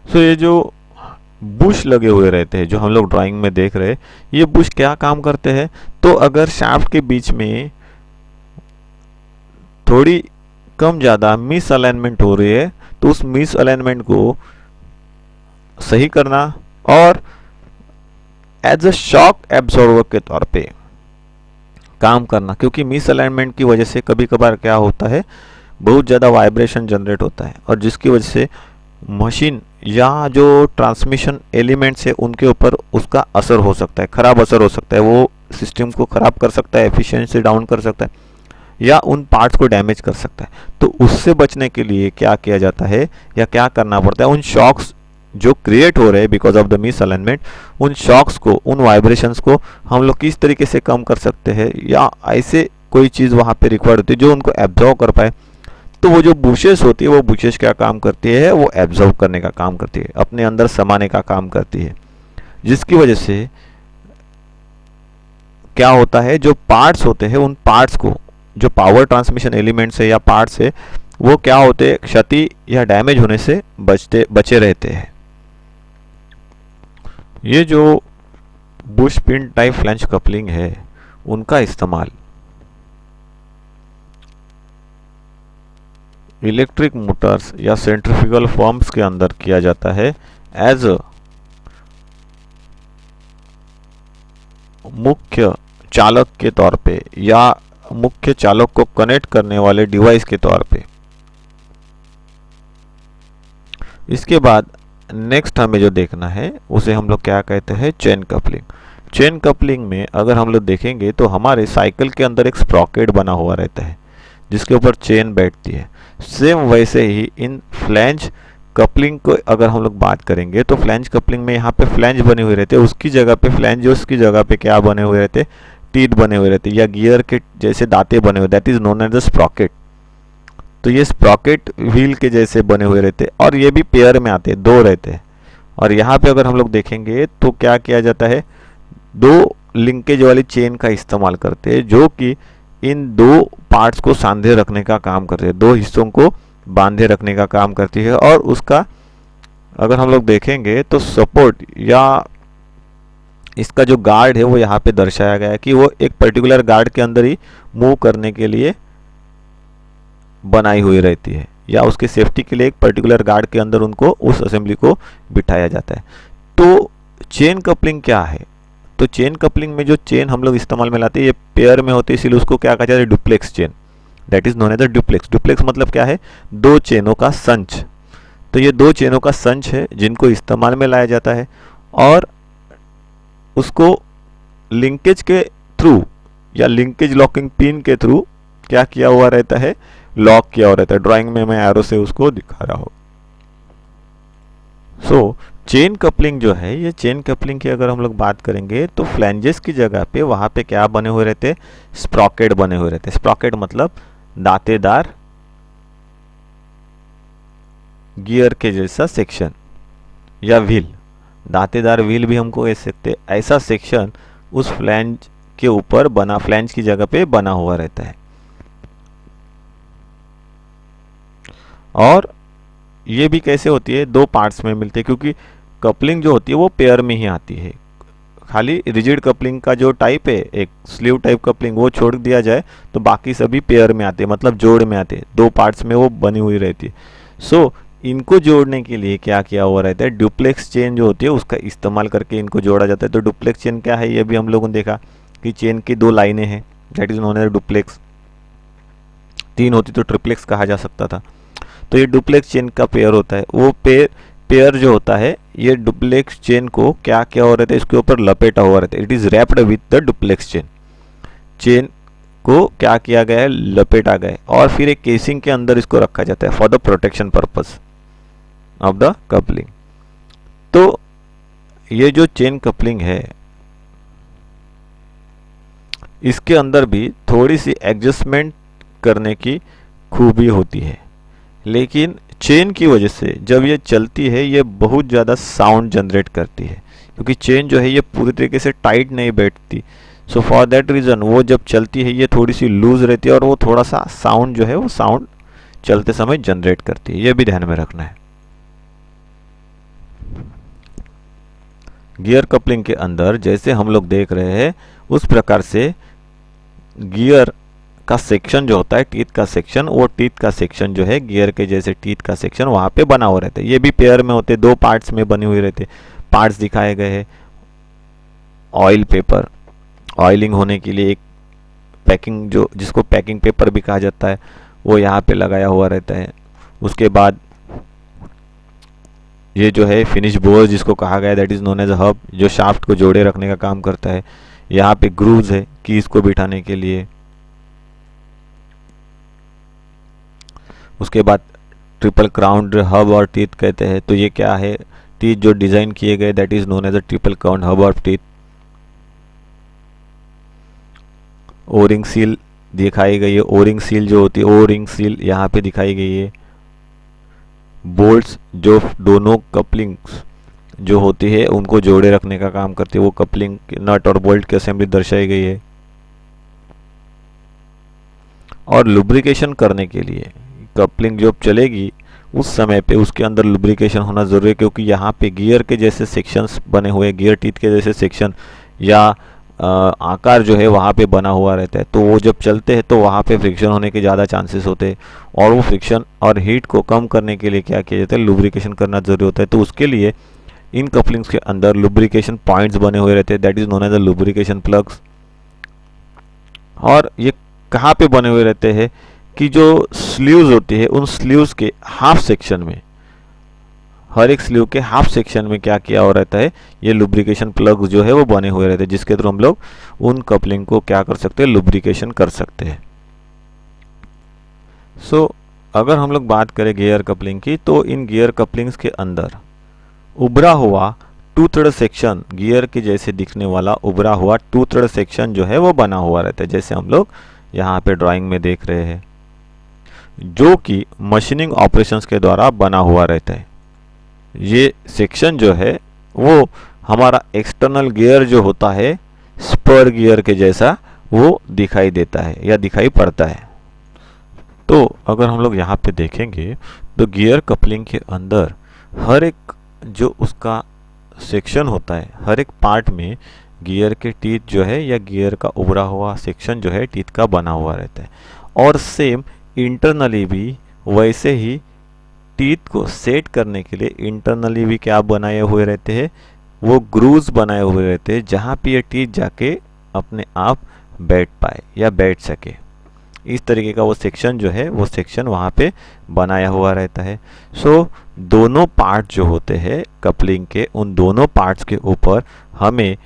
सो ये जो बुश लगे हुए रहते हैं, जो हम लोग ड्राइंग में देख रहे हैं, ये बुश क्या काम करते हैं? तो अगर शाफ्ट के बीच में थोड़ी कम ज़्यादा मिस अलाइनमेंट हो रही है, तो उस मिस अलाइनमेंट को सही करना और एज अ शॉक एब्जॉर्वर के तौर पे काम करना। क्योंकि मिस अलाइनमेंट की वजह से कभी कभार क्या होता है, बहुत ज़्यादा वाइब्रेशन जनरेट होता है, और जिसकी वजह से मशीन या जो ट्रांसमिशन एलिमेंट्स है उनके ऊपर उसका असर हो सकता है, खराब असर हो सकता है, वो सिस्टम को ख़राब कर सकता है, एफिशिएंसी डाउन कर सकता है, या उन पार्ट्स को डैमेज कर सकता है। तो उससे बचने के लिए क्या किया जाता है या क्या करना पड़ता है, उन शॉक्स जो क्रिएट हो रहे हैं because of the miss alignment, उन शॉक्स को, उन वाइब्रेशंस को हम लोग किस तरीके से कम कर सकते हैं, या ऐसे कोई चीज़ वहाँ पे रिक्वायर्ड होती है जो उनको एब्जॉर्व कर पाए। तो वो जो बुशेस होती है, वो बुशेस क्या काम करती है, वो एब्जॉर्व करने का काम करती है, अपने अंदर समाने का काम करती है, जिसकी वजह से क्या होता है, जो पार्ट्स होते हैं उन पार्ट्स को, जो पावर ट्रांसमिशन एलिमेंट्स है या पार्ट्स है, वो क्या होते हैं, क्षति या डैमेज होने से बचे रहते हैं। ये जो Bush pin type flange coupling है, उनका इस्तेमाल इलेक्ट्रिक मोटर्स या सेंट्रीफ्यूगल फर्म्स के अंदर किया जाता है एज अ मुख्य चालक के तौर पे, या मुख्य चालक को कनेक्ट करने वाले डिवाइस के तौर पे। इसके बाद नेक्स्ट हमें जो देखना है उसे हम लोग क्या कहते हैं, चेन कपलिंग। चेन कपलिंग में अगर हम लोग देखेंगे तो हमारे साइकिल के अंदर एक स्प्रॉकेट बना हुआ रहता है जिसके ऊपर चेन बैठती है। सेम वैसे ही इन फ्लैंज कपलिंग को अगर हम लोग बात करेंगे तो फ्लैंज कपलिंग में यहाँ पे फ्लैंज बने हुए रहते हैं, उसकी जगह पे फ्लैंज की जगह पे क्या बने हुए रहते, टीथ बने हुए रहते, या गियर के जैसे दांते बने हुए, that is known as the sprocket. तो ये स्प्रॉकेट व्हील के जैसे बने हुए रहते, और ये भी पेयर में आते हैं, दो रहते हैं। और यहाँ पे अगर हम लोग देखेंगे तो क्या किया जाता है, दो लिंकेज वाली चेन का इस्तेमाल करते हैं, जो कि इन दो पार्ट्स को सांधे रखने का काम करते हैं, दो हिस्सों को बांधे रखने का काम करती है। और उसका अगर हम लोग देखेंगे तो सपोर्ट या इसका जो गार्ड है वो यहाँ पे दर्शाया गया है कि वो एक पर्टिकुलर गार्ड के अंदर ही मूव करने के लिए बनाई हुई रहती है, या उसके सेफ्टी के लिए एक पर्टिकुलर गार्ड के अंदर उनको उस असेंबली को बिठाया जाता है। तो चेन कपलिंग क्या है, तो चेन कपलिंग में जो चेन हम लोग इस्तेमाल में लाते हैं ये पेयर में होती है, इसीलिए उसको क्या कहा जाता है, duplex chain, that is known as the duplex. Duplex मतलब क्या है, दो चेनों का संच। तो ये दो चेनों का संच है जिनको इस्तेमाल में लाया जाता है, और उसको लिंकेज के थ्रू या लिंकेज लॉकिंग पिन के थ्रू क्या किया हुआ रहता है, लॉक किया हुआ रहता है। ड्राइंग में मैं एरो से उसको दिखा रहा हूँ। सो चेन कपलिंग जो है, ये चेन कपलिंग की अगर हम लोग बात करेंगे तो फ्लैंजेस की जगह पे वहाँ पे क्या बने हुए रहते, स्प्रॉकेट बने हुए रहते। स्प्रॉकेट मतलब दांतेदार गियर के जैसा सेक्शन या व्हील, दांतेदार व्हील भी हमको कह सकते, ऐसा सेक्शन उस फ्लैंज के ऊपर बना, फ्लैंज की जगह पे बना हुआ रहता है। और ये भी कैसे होती है, दो पार्ट्स में मिलते हैं, क्योंकि कपलिंग जो होती है वो पेयर में ही आती है। खाली रिजिड कपलिंग का जो टाइप है, एक स्लीव टाइप कपलिंग, वो छोड़ दिया जाए तो बाकी सभी पेयर में आते हैं, मतलब जोड़ में आते हैं, दो पार्ट्स में वो बनी हुई रहती है। सो इनको जोड़ने के लिए क्या किया हुआ रहता है, डुप्लेक्स चेन जो होती है उसका इस्तेमाल करके इनको जोड़ा जाता है। तो डुप्लेक्स चेन क्या है, ये भी हम लोगों ने देखा कि चेन की दो लाइनें हैं, that is known as duplex. तीन होती तो ट्रिप्लेक्स कहा जा सकता था। तो ये डुप्लेक्स चेन का पेयर होता है। वो पेयर जो होता है, ये डुप्लेक्स चेन को क्या क्या हो रहता है, इसके ऊपर लपेटा हुआ रहता है। It is wrapped with the duplex chain. Chain को क्या किया गया है, लपेटा गया है, और फिर एक केसिंग के अंदर इसको रखा जाता है for the protection purpose of the coupling. तो ये जो चेन कपलिंग है, इसके अंदर भी थोड़ी सी एडजस्टमेंट करने की खूबी होती है, लेकिन चेन की वजह से जब ये चलती है ये बहुत ज़्यादा साउंड जनरेट करती है, क्योंकि चेन जो है ये पूरी तरीके से टाइट नहीं बैठती। सो फॉर दैट रीज़न वो जब चलती है ये थोड़ी सी लूज रहती है, और वो थोड़ा सा साउंड जो है वो साउंड चलते समय जनरेट करती है। ये भी ध्यान में रखना है। गियर कपलिंग के अंदर जैसे हम लोग देख रहे हैं उस प्रकार से गियर का सेक्शन जो होता है, टीथ का सेक्शन, वो टीथ का सेक्शन जो है गियर के जैसे टीथ का सेक्शन वहाँ पे बना हुआ रहता है। ये भी पेयर में होते, दो पार्ट्स में बने हुए रहते। पार्ट्स दिखाए गए हैं। ऑयल पेपर, ऑयलिंग होने के लिए एक पैकिंग, जो जिसको पैकिंग पेपर भी कहा जाता है, वो यहाँ पे लगाया हुआ रहता है। उसके बाद ये जो है फिनिश बोर जिसको कहा गया है, that is known as hub, जो शाफ्ट को जोड़े रखने का काम करता है। यहाँ पे ग्रूव्स है कीज को बिठाने के लिए। उसके बाद ट्रिपल क्राउन हब और टीथ कहते हैं। तो ये क्या है, टीथ जो डिजाइन किए गए, that is known as a triple crown hub और टीथ। ओरिंग सील दिखाई गई है। ओरिंग सील जो होती है, ओरिंग सील यहाँ पे दिखाई गई है। बोल्ट्स जो दोनों कपलिंग्स जो होती है उनको जोड़े रखने का काम करती है, वो कपलिंग नट और बोल्ट की असेंबली दर्शाई गई है। और लुब्रिकेशन करने के लिए कपलिंग जब चलेगी उस समय पे उसके अंदर लुब्रिकेशन होना जरूरी है, क्योंकि यहाँ पे गियर के जैसे सेक्शंस बने हुए, गियर टीथ के जैसे सेक्शन या आकार जो है वहाँ पे बना हुआ रहता है। तो वो जब चलते हैं तो वहाँ पे फ्रिक्शन होने के ज़्यादा चांसेस होते हैं, और वो फ्रिक्शन और हीट को कम करने के लिए क्या किया जाता है, लुब्रिकेशन करना जरूरी होता है। तो उसके लिए इन कपलिंग्स के अंदर लुब्रिकेशन पॉइंट्स बने हुए रहते हैं, that is known as the lubrication plugs. और ये कहाँ पे बने हुए रहते हैं कि जो स्लीव्स होती है उन स्लीव्स के हाफ सेक्शन में, हर एक स्लीव के हाफ सेक्शन में क्या किया हो रहता है, ये लुब्रिकेशन प्लग जो है वो बने हुए रहते हैं, जिसके थ्रू हम लोग उन कपलिंग को क्या कर सकते हैं, लुब्रिकेशन कर सकते हैं। सो अगर हम लोग बात करें गियर कपलिंग की, तो इन गियर कपलिंग्स के अंदर उभरा हुआ टू-थर्ड सेक्शन, गियर के जैसे दिखने वाला उभरा हुआ टू-थर्ड सेक्शन जो है वो बना हुआ रहता है, जैसे हम लोग यहाँ पे ड्राइंग में देख रहे हैं, जो कि मशीनिंग ऑपरेशंस के द्वारा बना हुआ रहता है। ये सेक्शन जो है वो हमारा एक्सटर्नल गियर जो होता है, स्पर गियर के जैसा वो दिखाई देता है या दिखाई पड़ता है। तो अगर हम लोग यहाँ पे देखेंगे तो गियर कपलिंग के अंदर हर एक जो उसका सेक्शन होता है, हर एक पार्ट में गियर के टीथ जो है या गियर का उभरा हुआ सेक्शन जो है टीथ का बना हुआ रहता है। और सेम इंटरनली भी वैसे ही टीथ को सेट करने के लिए इंटरनली भी क्या बनाए हुए रहते हैं, वो ग्रूव्स बनाए हुए रहते हैं, जहाँ पे ये टीथ जाके अपने आप बैठ पाए या बैठ सके। इस तरीके का वो सेक्शन जो है वो सेक्शन वहाँ पे बनाया हुआ रहता है। सो दोनों पार्ट जो होते हैं कपलिंग के, उन दोनों पार्ट्स के ऊपर हमें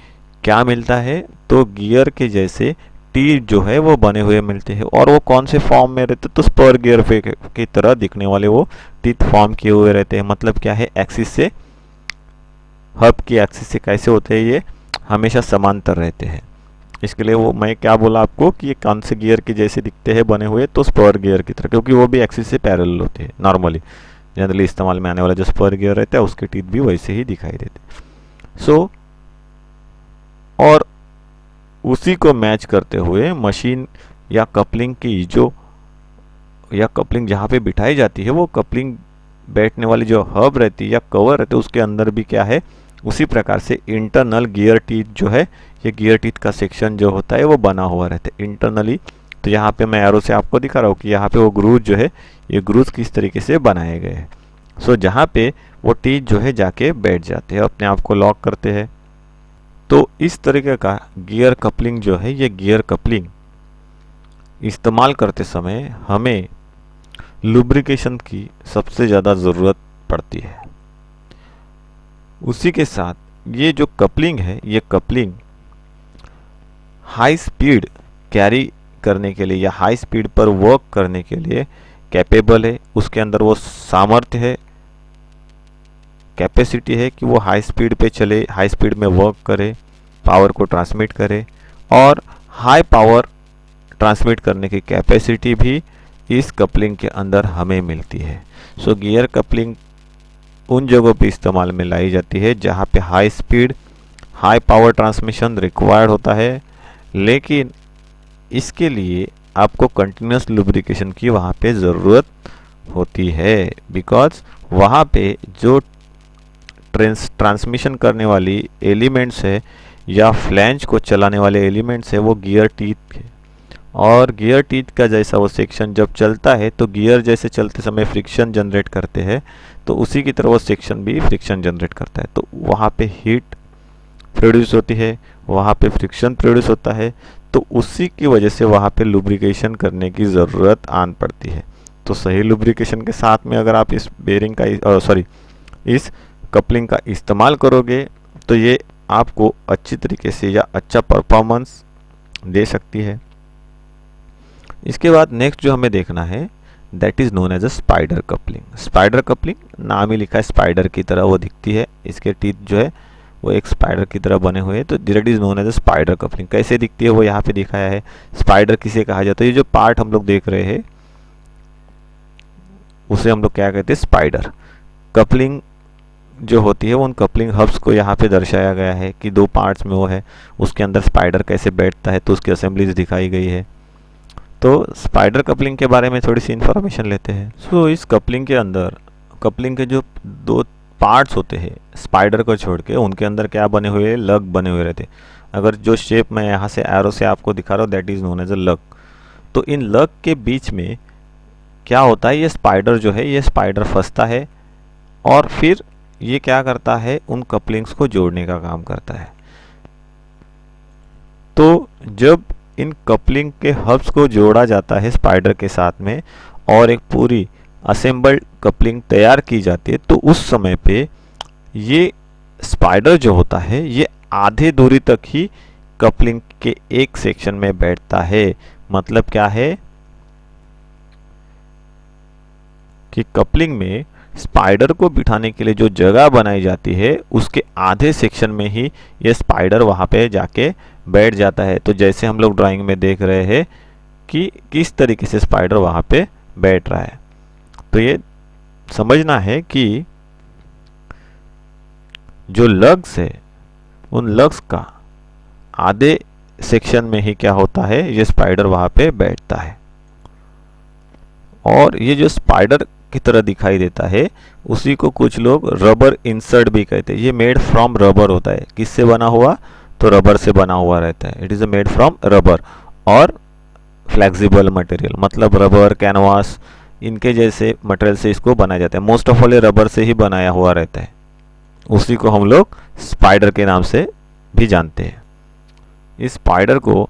क्या मिलता है, तो गियर के जैसे टीथ जो है वो बने हुए मिलते हैं। और वो कौन से फॉर्म में रहते हैं, तो स्पर गियर की तरह दिखने वाले वो टीथ फॉर्म किए हुए रहते हैं। मतलब क्या है, एक्सिस से, हब की एक्सिस से कैसे होते हैं, ये हमेशा समांतर रहते हैं। इसके लिए वो मैं क्या बोला आपको कि ये कौन से गियर के जैसे दिखते हैं बने हुए, तो स्पर गियर की तरह, क्योंकि वो भी एक्सिस से पैरेलल होते हैं। नॉर्मली जनरली इस्तेमाल में आने वाला जो स्पर गियर रहता है उसके टीथ भी वैसे ही दिखाई देते हैं। सो और उसी को मैच करते हुए मशीन या कपलिंग की जो या कपलिंग जहाँ पे बिठाई जाती है, वो कपलिंग बैठने वाली जो हब रहती है या कवर रहते है, उसके अंदर भी क्या है, उसी प्रकार से इंटरनल गियर टीथ जो है, ये गियर टीथ का सेक्शन जो होता है वो बना हुआ रहता है इंटरनली। तो यहाँ पे मैं एरो से आपको दिखा रहा हूँ कि यहाँ पे वो ग्रूव जो है, ये ग्रूव किस तरीके से बनाए गए हैं। सो जहाँ पे वो टीथ जो है जाके बैठ जाते हैं, अपने आप को लॉक करते हैं। तो इस तरीके का गियर कपलिंग जो है, ये गियर कपलिंग इस्तेमाल करते समय हमें लुब्रिकेशन की सबसे ज़्यादा ज़रूरत पड़ती है। उसी के साथ ये जो कपलिंग है, ये कपलिंग हाई स्पीड कैरी करने के लिए या हाई स्पीड पर वर्क करने के लिए कैपेबल है। उसके अंदर वो सामर्थ्य है, कैपेसिटी है कि वो हाई स्पीड पे चले, हाई स्पीड में वर्क करे, पावर को ट्रांसमिट करे, और हाई पावर ट्रांसमिट करने की कैपेसिटी भी इस कपलिंग के अंदर हमें मिलती है। सो गियर कपलिंग उन जगहों पे इस्तेमाल में लाई जाती है जहाँ पे high speed, high power transmission required होता है, लेकिन इसके लिए आपको कंटिन्यूस लुब्रिकेशन की वहाँ पे ज़रूरत होती है, बिकॉज वहाँ पे जो ट्रांसमिशन करने वाली एलिमेंट्स है या फ्लैंज को चलाने वाले एलिमेंट्स है, वो गियर टीथ है। और गियर टीथ का जैसा वो सेक्शन जब चलता है तो गियर जैसे चलते समय फ्रिक्शन जनरेट करते हैं, तो उसी की तरह वो सेक्शन भी फ्रिक्शन जनरेट करता है। तो वहाँ पे हीट प्रोड्यूस होती है, वहाँ पे फ्रिक्शन प्रोड्यूस होता है, तो उसी की वजह से वहाँ पे लुब्रिकेशन करने की ज़रूरत आन पड़ती है। तो सही लुब्रिकेशन के साथ में अगर आप इस बेरिंग का इस कपलिंग का इस्तेमाल करोगे तो ये आपको अच्छी तरीके से या अच्छा परफॉर्मेंस दे सकती है। इसके बाद नेक्स्ट जो हमें देखना है, that is known as a spider coupling. Spider coupling, नाम ही लिखा है स्पाइडर की तरह वो दिखती है, इसके टीथ जो है वो एक स्पाइडर की तरह बने हुए हैं, तो that is known as a spider coupling. कैसे दिखती है वो यहाँ पे दिखाया है। स्पाइडर किसे कहा जाता है, ये जो पार्ट हम लोग देख रहे हैं उसे हम लोग क्या कहते हैं, स्पाइडर। कपलिंग जो होती है उन कपलिंग हब्स को यहाँ पे दर्शाया गया है कि दो पार्ट्स में वो है, उसके अंदर स्पाइडर कैसे बैठता है, तो उसकी असेंबलीज दिखाई गई है। तो स्पाइडर कपलिंग के बारे में थोड़ी सी इन्फॉर्मेशन लेते हैं। सो इस कपलिंग के अंदर कपलिंग के जो दो पार्ट्स होते हैं स्पाइडर को छोड़ के, उनके अंदर क्या बने हुए, लग बने हुए रहते। अगर जो शेप मैं यहाँ से एरो से आपको दिखा रहा हूँ, that is known as a lug. तो इन लग के बीच में क्या होता है, ये स्पाइडर जो है, ये स्पाइडर फंसता है और फिर ये क्या करता है, उन कपलिंग्स को जोड़ने का काम करता है। तो जब इन कपलिंग के हब्स को जोड़ा जाता है स्पाइडर के साथ में और एक पूरी असेंबल्ड कपलिंग तैयार की जाती है, तो उस समय पे ये स्पाइडर जो होता है ये आधे दूरी तक ही कपलिंग के एक सेक्शन में बैठता है। मतलब क्या है कि कपलिंग में स्पाइडर को बिठाने के लिए जो जगह बनाई जाती है उसके आधे सेक्शन में ही ये स्पाइडर वहाँ पे जाके बैठ जाता है। तो जैसे हम लोग ड्राइंग में देख रहे हैं कि किस तरीके से स्पाइडर वहाँ पे बैठ रहा है। तो ये समझना है कि जो लग्स है उन लग्स का आधे सेक्शन में ही क्या होता है, ये स्पाइडर वहाँ पे बैठता है। और ये जो स्पाइडर की तरह दिखाई देता है उसी को कुछ लोग रबर इंसर्ट भी कहते हैं। ये मेड फ्रॉम रबर होता है। किससे बना हुआ, तो रबर से बना हुआ रहता है। It is made from rubber और फ्लेक्सिबल मटेरियल, मतलब रबर, कैनवास, इनके जैसे मटेरियल से इसको बनाया जाता है। मोस्ट ऑफ ऑल ये रबर से ही बनाया हुआ रहता है। उसी को हम लोग स्पाइडर के नाम से भी जानते हैं। इस स्पाइडर को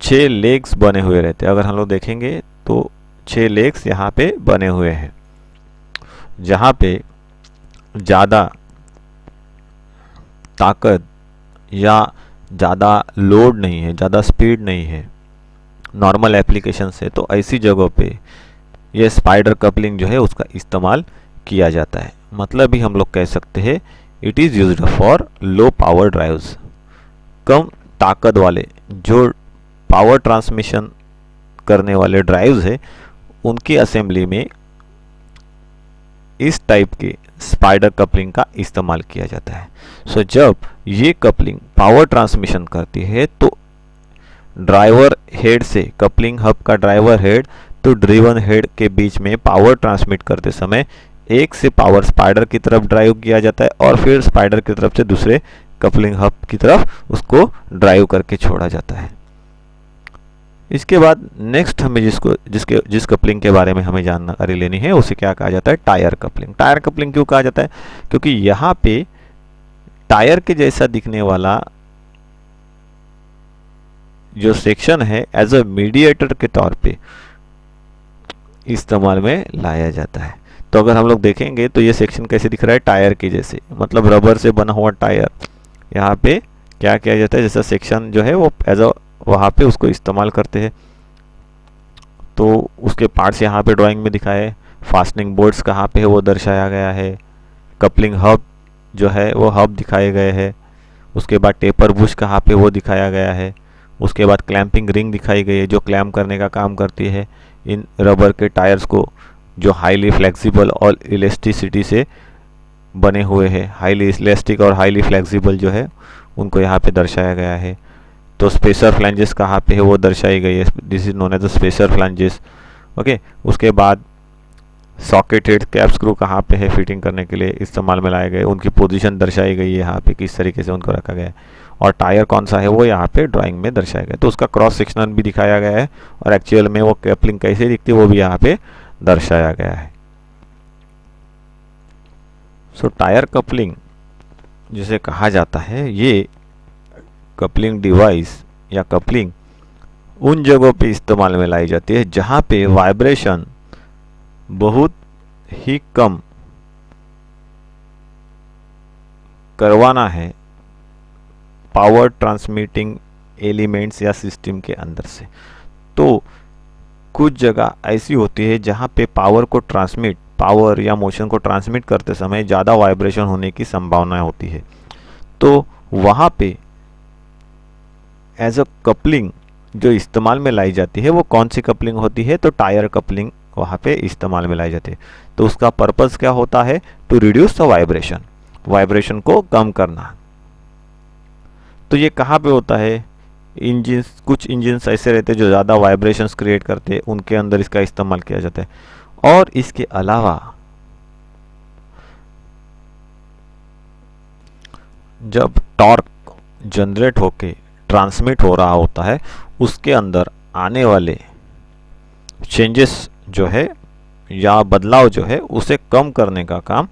6 लेग्स बने हुए रहते हैं। अगर हम लोग देखेंगे तो 6 लेग्स यहाँ पे बने हुए हैं, जहाँ पे ज़्यादा ताकत या ज़्यादा लोड नहीं है, ज़्यादा स्पीड नहीं है नॉर्मल एप्लीकेशन से, तो ऐसी जगहों पे ये स्पाइडर कपलिंग जो है उसका इस्तेमाल किया जाता है। मतलब भी हम लोग कह सकते हैं it is used for low power drives. कम ताकत वाले जो पावर ट्रांसमिशन करने वाले ड्राइव्स है उनकी असेंबली में इस टाइप के स्पाइडर कपलिंग का इस्तेमाल किया जाता है। सो जब ये कपलिंग पावर ट्रांसमिशन करती है तो ड्राइवर हेड से, कपलिंग हब का ड्राइवर हेड तो ड्रिवन हेड के बीच में पावर ट्रांसमिट करते समय एक से पावर स्पाइडर की तरफ ड्राइव किया जाता है और फिर स्पाइडर की तरफ से दूसरे कपलिंग हब की तरफ उसको ड्राइव करके छोड़ा जाता है। इसके बाद नेक्स्ट हमें जिस कपलिंग के बारे में हमें जानकारी लेनी है उसे क्या कहा जाता है, टायर कपलिंग। टायर कपलिंग क्यों कहा जाता है, क्योंकि यहाँ पे टायर के जैसा दिखने वाला जो सेक्शन है एज अ मीडिएटर के तौर पे इस्तेमाल में लाया जाता है। तो अगर हम लोग देखेंगे तो ये सेक्शन कैसे दिख रहा है, टायर के जैसे, मतलब रबर से बना हुआ टायर। यहाँ पे क्या किया जाता है, जैसा सेक्शन जो है वो एज अ वहाँ पे उसको इस्तेमाल करते हैं। तो उसके पार्ट्स यहाँ पे ड्राइंग में दिखाए, फास्टनिंग बोल्ट्स कहाँ पे है वो दर्शाया गया है, कपलिंग हब जो है वो हब दिखाए गए हैं, उसके बाद टेपर बुश कहाँ पे वो दिखाया गया है, उसके बाद क्लैंपिंग रिंग दिखाई गई है जो क्लैम्प करने का काम करती है इन रबर के टायर्स को, जो हाईली फ्लेक्सिबल और इलास्टिसिटी से बने हुए हैं। हाईली इलास्टिक और हाईली फ्लेक्सिबल जो है उनको यहाँ पे दर्शाया गया है। तो स्पेसर फ्लैंजेस कहाँ पे है वो दर्शाई गई है, this is known as the spacer flanges. Okay, उसके बाद सॉकेटेड कैप स्क्रू कहाँ पे है फिटिंग करने के लिए इस्तेमाल में लाए गए, उनकी पोजीशन दर्शाई गई है यहाँ पे, किस तरीके से उनको रखा गया है, और टायर कौन सा है वो यहाँ पे ड्राइंग में दर्शाया गया है। तो उसका क्रॉस सेक्शन भी दिखाया गया है और एक्चुअल में वो कपलिंग कैसे दिखती है वो भी यहाँ पे दर्शाया गया है। सो टायर कपलिंग जिसे कहा जाता है, ये कपलिंग डिवाइस या कपलिंग उन जगहों पे इस्तेमाल में लाई जाती है जहाँ पे वाइब्रेशन बहुत ही कम करवाना है पावर ट्रांसमिटिंग एलिमेंट्स या सिस्टम के अंदर से। तो कुछ जगह ऐसी होती है जहाँ पे पावर या मोशन को ट्रांसमिट करते समय ज़्यादा वाइब्रेशन होने की संभावना होती है। तो वहाँ पे एज अ कपलिंग जो इस्तेमाल में लाई जाती है वो कौन सी कपलिंग होती है, तो टायर कपलिंग वहाँ पे इस्तेमाल में लाई जाती है। तो उसका पर्पस क्या होता है, टू रिड्यूस द वाइब्रेशन को कम करना। तो ये कहाँ पे होता है, कुछ इंजिन्स ऐसे रहते हैं जो ज़्यादा वाइब्रेशंस क्रिएट करते हैं, उनके अंदर इसका इस्तेमाल किया जाता है। और इसके अलावा जब टॉर्क जनरेट होके ट्रांसमिट हो रहा होता है उसके अंदर आने वाले चेंजेस जो है या बदलाव जो है उसे कम करने का काम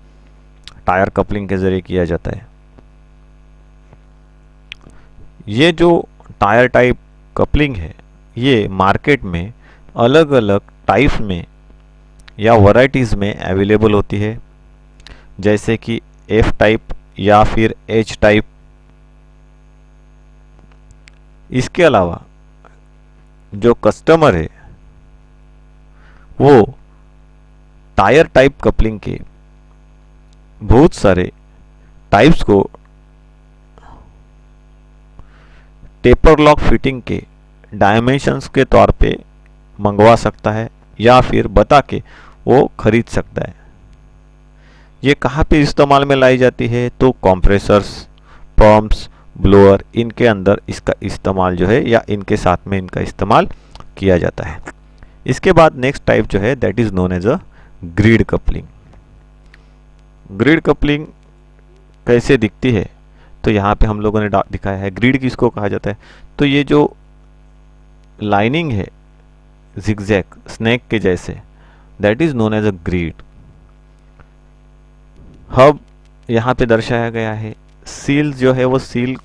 टायर कपलिंग के जरिए किया जाता है। ये जो टायर टाइप कपलिंग है ये मार्केट में अलग अलग टाइप में या वैरायटीज़ में अवेलेबल होती है, जैसे कि एफ टाइप या फिर एच टाइप। इसके अलावा जो कस्टमर है वो टायर टाइप कपलिंग के बहुत सारे टाइप्स को टेपर लॉक फिटिंग के डायमेंशंस के तौर पे मंगवा सकता है या फिर बता के वो खरीद सकता है। ये कहाँ पे इस्तेमाल में लाई जाती है, तो कंप्रेसर्स, पंप्स, ब्लोअर, इनके अंदर इसका इस्तेमाल जो है या इनके साथ में इनका इस्तेमाल किया जाता है। इसके बाद नेक्स्ट टाइप जो है that is known as a grid coupling. Grid coupling कैसे दिखती है, तो यहाँ पे हम लोगों ने दिखाया है। ग्रिड किसको कहा जाता है, तो ये जो लाइनिंग है जिगजैग स्नेक के जैसे, that is known as a grid. Hub यहाँ पे दर्शाया गया है। सील जो है वो सील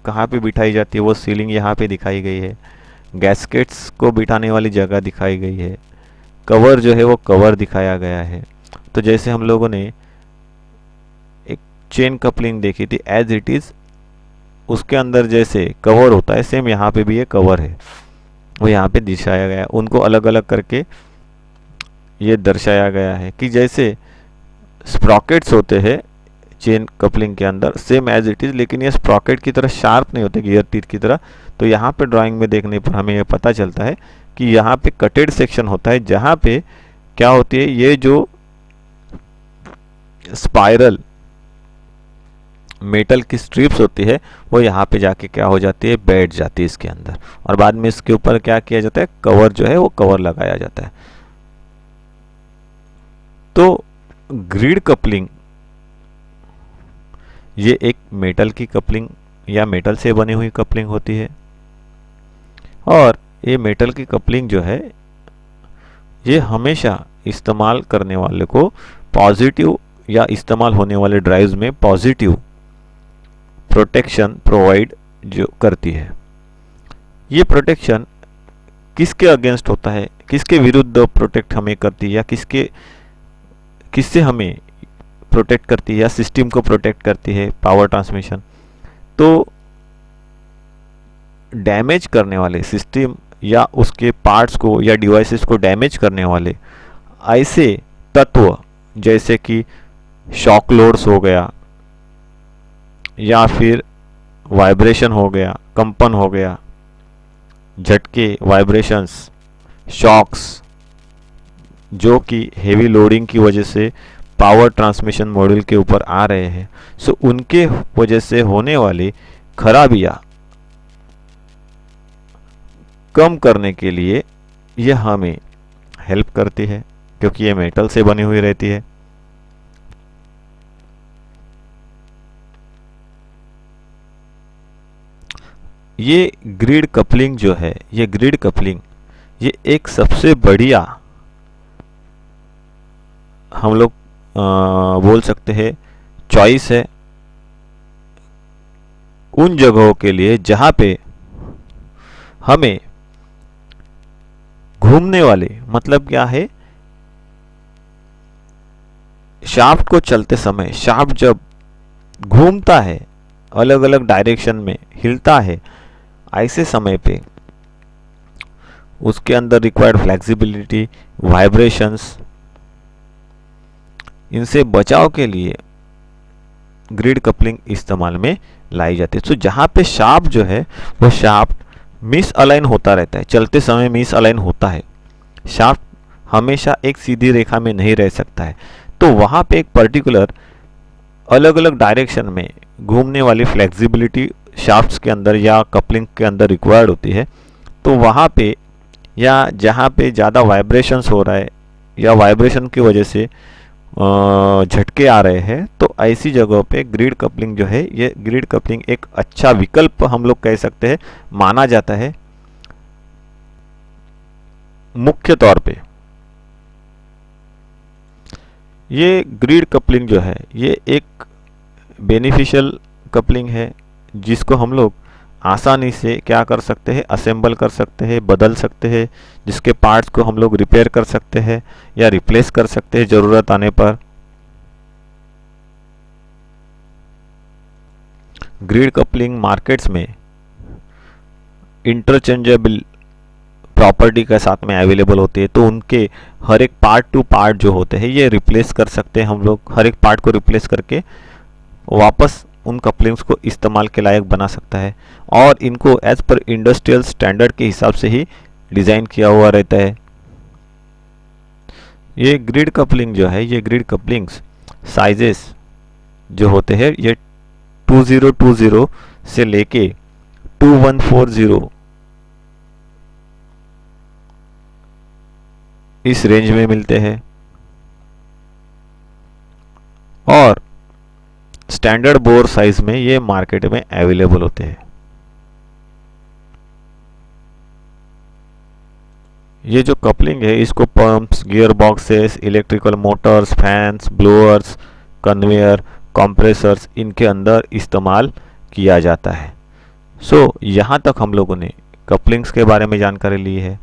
कहाँ पे बिठाई जाती है वो सीलिंग यहाँ पे दिखाई गई है। गैस्केट्स को बिठाने वाली जगह दिखाई गई है। कवर जो है वो कवर दिखाया गया है। तो जैसे हम लोगों ने एक चेन कपलिंग देखी थी एज इट इज, उसके अंदर जैसे कवर होता है सेम यहाँ पे भी ये कवर है वो यहाँ पे दर्शाया गया है। उनको अलग अलग करके ये दर्शाया गया है कि जैसे स्प्रॉकेट्स होते हैं चेन कपलिंग के अंदर सेम एज इट इज, लेकिन ये स्प्रॉकेट की तरह शार्प नहीं होते गियर टीथ की तरह। तो यहाँ पे ड्राइंग में देखने पर हमें ये पता चलता है कि यहाँ पे कटेड सेक्शन होता है जहाँ पे क्या होती है, ये जो स्पाइरल मेटल की स्ट्रिप्स होती है वो यहाँ पे जाके क्या हो जाती है, बैठ जाती है इसके अंदर, और बाद में इसके ऊपर क्या किया जाता है, कवर जो है वो कवर लगाया जाता है। तो ग्रिड कपलिंग ये एक मेटल की कपलिंग या मेटल से बनी हुई कपलिंग होती है, और ये मेटल की कपलिंग जो है ये हमेशा इस्तेमाल करने वाले को पॉजिटिव या इस्तेमाल होने वाले ड्राइव्स में पॉजिटिव प्रोटेक्शन प्रोवाइड जो करती है। ये प्रोटेक्शन किसके अगेंस्ट होता है, किसके विरुद्ध प्रोटेक्ट हमें करती है, या किससे हमें प्रोटेक्ट करती है या सिस्टम को प्रोटेक्ट करती है, पावर ट्रांसमिशन। तो डैमेज करने वाले सिस्टम या उसके पार्ट्स को या डिवाइसेस को डैमेज करने वाले ऐसे तत्व जैसे कि शॉक लोड्स हो गया, या फिर वाइब्रेशन हो गया, कंपन हो गया, झटके, वाइब्रेशंस, शॉक्स, जो कि हेवी लोडिंग की वजह से पावर ट्रांसमिशन मॉड्यूल के ऊपर आ रहे हैं, सो उनके वजह से होने वाली खराबियां कम करने के लिए यह हमें हेल्प करती है, क्योंकि ये मेटल से बनी हुई रहती है। ये ग्रिड कपलिंग जो है, ये ग्रिड कपलिंग ये एक सबसे बढ़िया हम लोग बोल सकते हैं चॉइस है उन जगहों के लिए जहां पे हमें घूमने वाले, मतलब क्या है, शाफ्ट को चलते समय शाफ्ट जब घूमता है, अलग अलग डायरेक्शन में हिलता है, ऐसे समय पे उसके अंदर रिक्वायर्ड फ्लेक्सिबिलिटी, वाइब्रेशंस, इनसे बचाव के लिए ग्रिड कपलिंग इस्तेमाल में लाई जाती है। तो जहाँ पे शाफ्ट जो है वो शाफ्ट मिस अलाइन होता रहता है, चलते समय मिस अलाइन होता है, शाफ्ट हमेशा एक सीधी रेखा में नहीं रह सकता है, तो वहाँ पे एक पर्टिकुलर अलग अलग डायरेक्शन में घूमने वाली फ्लेक्सिबिलिटी शाफ्ट्स के अंदर या कपलिंग के अंदर रिक्वायर्ड होती है। तो वहाँ पे या जहाँ पे ज़्यादा वाइब्रेशंस हो रहा है या वाइब्रेशन की वजह से झटके आ रहे हैं, तो ऐसी जगहों पे ग्रिड कपलिंग जो है, ये ग्रिड कपलिंग एक अच्छा विकल्प हम लोग कह सकते हैं, माना जाता है। मुख्य तौर पे ये ग्रिड कपलिंग जो है ये एक बेनिफिशियल कपलिंग है, जिसको हम लोग आसानी से क्या कर सकते हैं, असेंबल कर सकते हैं, बदल सकते हैं, जिसके पार्ट्स को हम लोग रिपेयर कर सकते हैं या रिप्लेस कर सकते हैं ज़रूरत आने पर। ग्रिड कपलिंग मार्केट्स में इंटरचेंजेबल प्रॉपर्टी के साथ में अवेलेबल होते हैं, तो उनके हर एक पार्ट टू पार्ट जो होते हैं ये रिप्लेस कर सकते हैं हम लोग, हर एक पार्ट को रिप्लेस करके वापस उन कपलिंग्स को इस्तेमाल के लायक बना सकता है, और इनको एज पर इंडस्ट्रियल स्टैंडर्ड के हिसाब से ही डिज़ाइन किया हुआ रहता है। ये ग्रिड कपलिंग जो है, ये ग्रिड कपलिंग्स साइजेस जो होते हैं ये 2020 से लेके 2140 इस रेंज में मिलते हैं, और स्टैंडर्ड बोर साइज में ये मार्केट में अवेलेबल होते हैं। ये जो कपलिंग है इसको pumps, gear boxes, electrical Motors, fans, blowers, conveyor, compressors, इनके अंदर इस्तेमाल किया जाता है। सो यहाँ तक हम लोगों ने कपलिंग्स के बारे में जानकारी ली है।